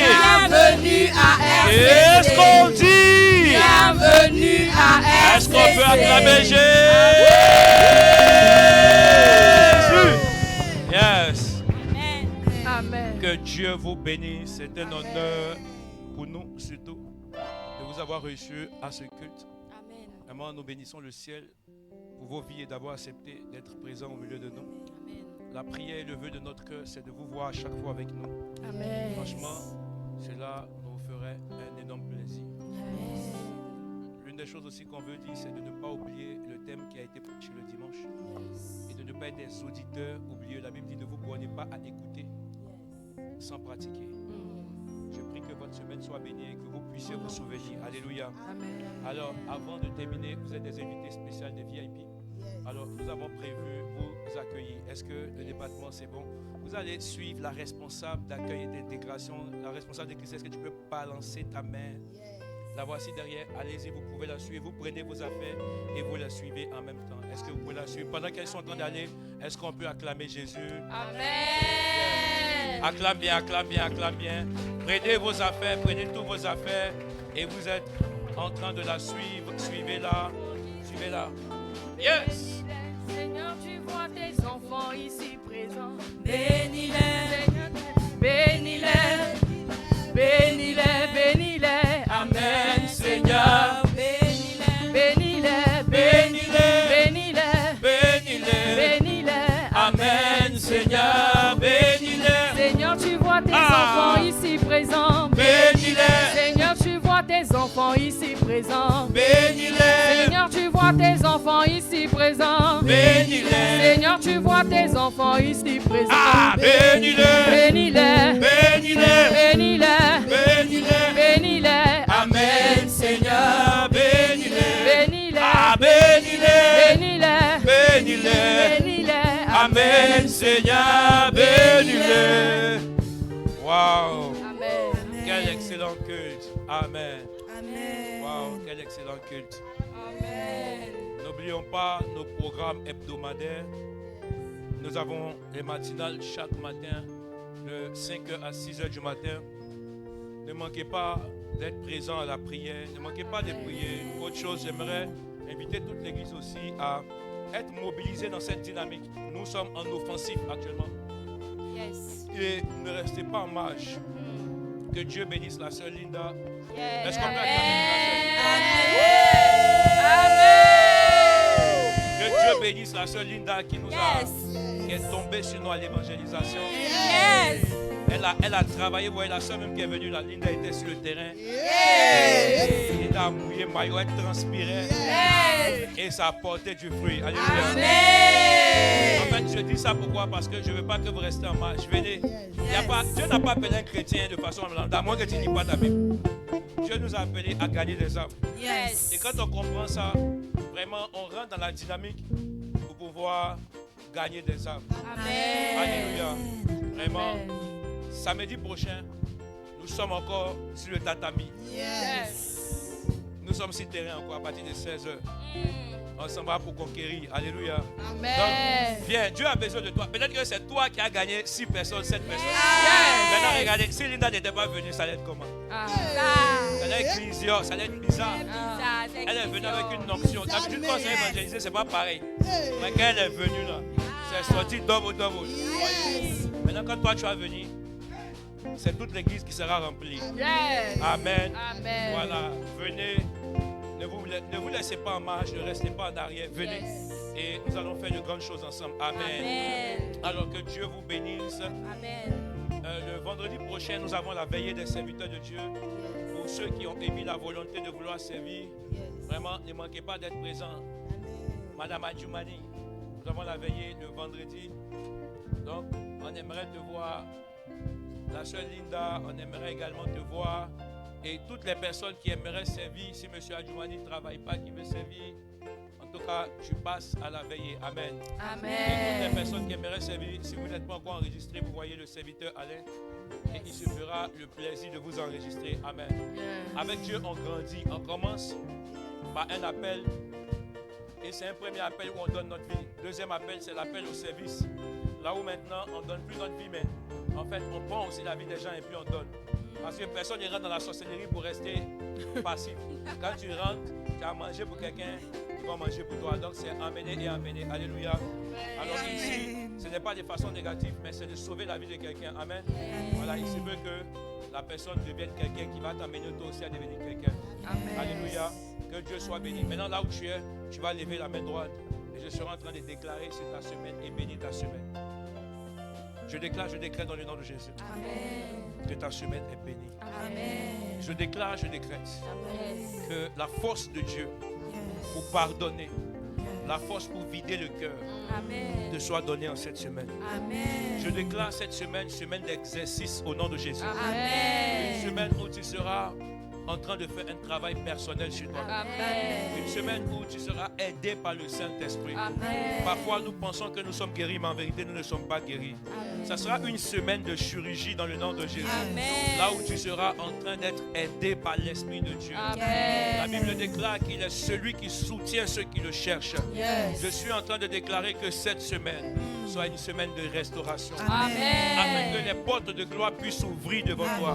Bienvenue à RCC. Qu'est-ce qu'on dit? Bienvenue à RCC. Est-ce qu'on peut acclamer Jésus? Yes. Amen. Que Dieu vous bénisse. C'est un honneur pour nous, surtout, de vous avoir reçu à ce culte. Amen. Vraiment, nous bénissons le ciel pour vos vies et d'avoir accepté d'être présent au milieu de nous. Amen. La prière et le vœu de notre cœur, c'est de vous voir à chaque fois avec nous. Amen. Franchement, cela nous ferait un énorme plaisir. L'une des choses aussi qu'on veut dire, c'est de ne pas oublier le thème qui a été prêché le dimanche. Et de ne pas être des auditeurs oublieux. La Bible dit ne vous bornez pas à écouter sans pratiquer. Je prie que votre semaine soit bénie et que vous puissiez vous souvenir. Alléluia. Amen. Alors, avant de terminer, vous êtes des invités spéciaux des VIP. Alors, nous avons prévu vous accueillir. Est-ce que le département, c'est bon? Vous allez suivre la responsable d'accueil et d'intégration, la responsable de Christ. Est-ce que tu peux balancer ta main? La voici derrière. Allez-y, vous pouvez la suivre. Vous prenez vos affaires et vous la suivez en même temps. Est-ce que vous pouvez la suivre? Pendant qu'elles sont en train d'aller, est-ce qu'on peut acclamer Jésus? Amen. Acclame bien, acclame bien, acclame bien. Prenez vos affaires, prenez toutes vos affaires et vous êtes en train de la suivre. Suivez-la, suivez-la. Yes! Seigneur, tu vois tes enfants ici présents. Bénis-les, Seigneur, bénis-les, bénis-les, bénis-les. Amen, Seigneur. bénis-les, Bénis-les, Bénis-les, bénis-les, bénis-les. bénis-les. Amen, Seigneur, bénis-les. Seigneur, tu vois tes Ah. enfants ici présents. Bénis-les, Seigneur, tu vois tes enfants ici présents. bénis-les, Seigneur, tu vois tes enfants ici présents. bénis-les. Seigneur, tu vois tes enfants ici présents. Ah, bénis-les, Bénis-les, bénis-les, bénis-les, bénis-les. bénis-les. Amen, Seigneur, bénis-les. Bénis-les, Ah, bénis-les, bénis-les, bénis-les. bénis-les. Amen, Seigneur, bénis-les. Wow, Amen. quel excellent culte. Amen. Amen. Wow, quel excellent culte. Amen. N'oublions pas nos programmes hebdomadaires. Nous avons les matinales chaque matin, de 5h à 6h du matin. Ne manquez pas d'être présent à la prière. Ne manquez pas de prier. Autre chose, j'aimerais inviter toute l'Église aussi à être mobilisée dans cette dynamique. Nous sommes en offensif actuellement. Yes. Et ne restez pas en marge. Que Dieu bénisse la sœur Linda. Yes. Est-ce qu'on peut acclamer la sœur? Que Dieu bénisse la sœur Linda qui nous a, qui est tombée sur nous à l'évangélisation. Yes. Elle a travaillé, vous voyez la sœur même qui est venue, la Linda était sur le terrain. Linda a mouillé maillot, elle transpirait. Et ça a porté du fruit. Alléluia. En fait, je dis ça pourquoi? Parce que je ne veux pas que vous restez en marche. Venez. Dieu n'a pas appelé un chrétien de façon à moins que tu ne lis pas ta Bible. Dieu nous a appelés à gagner des âmes. Yes. Et quand on comprend ça, vraiment, on rentre dans la dynamique pour pouvoir gagner des âmes. Amen. Alléluia. Vraiment, samedi prochain, nous sommes encore sur le tatami. Nous sommes sur le terrain encore à partir de 16h. On s'en va pour conquérir. Alléluia. Amen. Donc, viens, Dieu a besoin de toi. Peut-être que c'est toi qui as gagné 6 personnes, 7 personnes. Yes. Maintenant, regardez, si Linda n'était pas venue, ça allait être comment? Ah. Ça allait être ecclésial, ça allait être bizarre. Elle est venue avec une onction. D'habitude, quand c'est évangélisé, c'est pas pareil. Mais quand elle est venue là, c'est sorti double. Maintenant, quand toi tu vas venir, c'est toute l'église qui sera remplie. Yes. Amen. Amen. Voilà, venez. Ne vous laissez pas en marche, ne restez pas en arrière. Venez. Yes. Et nous allons faire de grandes choses ensemble. Amen. Amen. Alors que Dieu vous bénisse. Amen. Le vendredi prochain, nous avons la veillée des serviteurs de Dieu. Pour ceux qui ont émis la volonté de vouloir servir, vraiment, ne manquez pas d'être présents. Madame Adjoumani, nous avons la veillée le vendredi. Donc, on aimerait te voir. La sœur Linda, on aimerait également te voir. Et toutes les personnes qui aimeraient servir, si M. Adjoumani ne travaille pas, qui veut servir, en tout cas, tu passes à la veillée. Amen. Amen. Et toutes les personnes qui aimeraient servir, si vous n'êtes pas encore enregistré, vous voyez le serviteur Alain. Et il se fera le plaisir de vous enregistrer. Amen. Avec Dieu, on grandit. On commence par un appel. Et c'est un premier appel où on donne notre vie. Deuxième appel, c'est l'appel au service. Là où maintenant, on ne donne plus notre vie, mais en fait, on prend aussi la vie des gens et puis on donne. Parce que personne ne rentre dans la sorcellerie pour rester passif. Quand tu rentres, tu as mangé pour quelqu'un, il va manger pour toi. Donc c'est amener et amener. Alléluia. Alors ici, ce n'est pas de façon négative, mais c'est de sauver la vie de quelqu'un. Amen. Voilà, il se veut que la personne devienne quelqu'un qui va t'amener toi aussi à devenir quelqu'un. Alléluia. Que Dieu soit béni. Maintenant, là où tu es, tu vas lever la main droite. Et je serai en train de déclarer sur ta semaine et bénir ta semaine. Je déclare, je décrète dans le nom de Jésus. Amen. Que ta semaine est bénie. Amen. Je déclare, je décrète Amen. que la force de Dieu pour pardonner, la force pour vider le cœur, Amen. te soit donnée en cette semaine. Amen. Je déclare cette semaine, semaine d'exercice au nom de Jésus. Amen. Une semaine où tu seras en train de faire un travail personnel chez toi. Amen. Une semaine où tu seras aidé par le Saint-Esprit. Amen. Parfois, nous pensons que nous sommes guéris, mais en vérité, nous ne sommes pas guéris. Amen. Ça sera une semaine de chirurgie dans le nom de Jésus. Amen. Là où tu seras en train d'être aidé par l'Esprit de Dieu. Amen. La Bible déclare qu'il est celui qui soutient ceux qui le cherchent. Yes. Je suis en train de déclarer que cette semaine soit une semaine de restauration. Amen. Afin que les portes de gloire puissent s'ouvrir devant toi.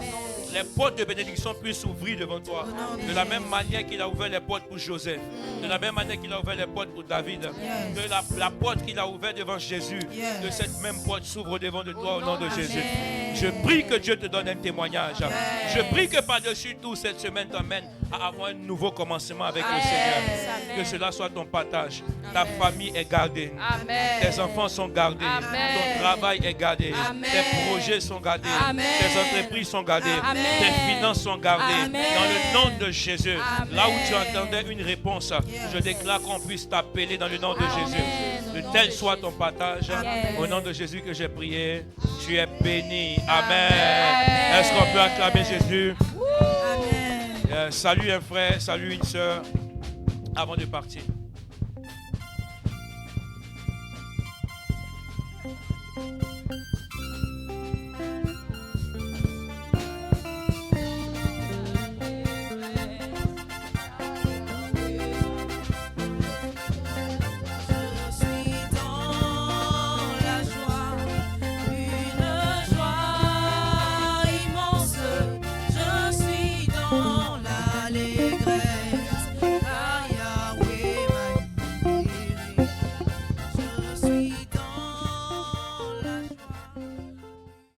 Les portes de bénédiction puissent s'ouvrir devant toi. De la même manière qu'il a ouvert les portes pour Joseph. De la même manière qu'il a ouvert les portes pour David. Que la porte qu'il a ouverte devant Jésus, que cette même porte s'ouvre devant de toi au nom de Jésus. Je prie que Dieu te donne un témoignage. Je prie que par-dessus tout, cette semaine t'emmène à avoir un nouveau commencement avec le Seigneur. Que cela soit ton partage. Ta famille est gardée. Amen. Tes enfants sont gardés. Amen. Ton travail est gardé. Amen. Tes projets sont gardés. Amen. Tes entreprises sont gardées. Amen. Tes finances sont gardées. Amen. Dans le nom de Jésus. Amen. Là où tu entendais une réponse, je déclare qu'on puisse t'appeler dans le nom de Jésus. Que tel soit ton partage. Au nom de Jésus que j'ai prié. Tu es béni. Amen. Est-ce qu'on peut acclamer Jésus? Salut un frère, salut une soeur. Avant de partir.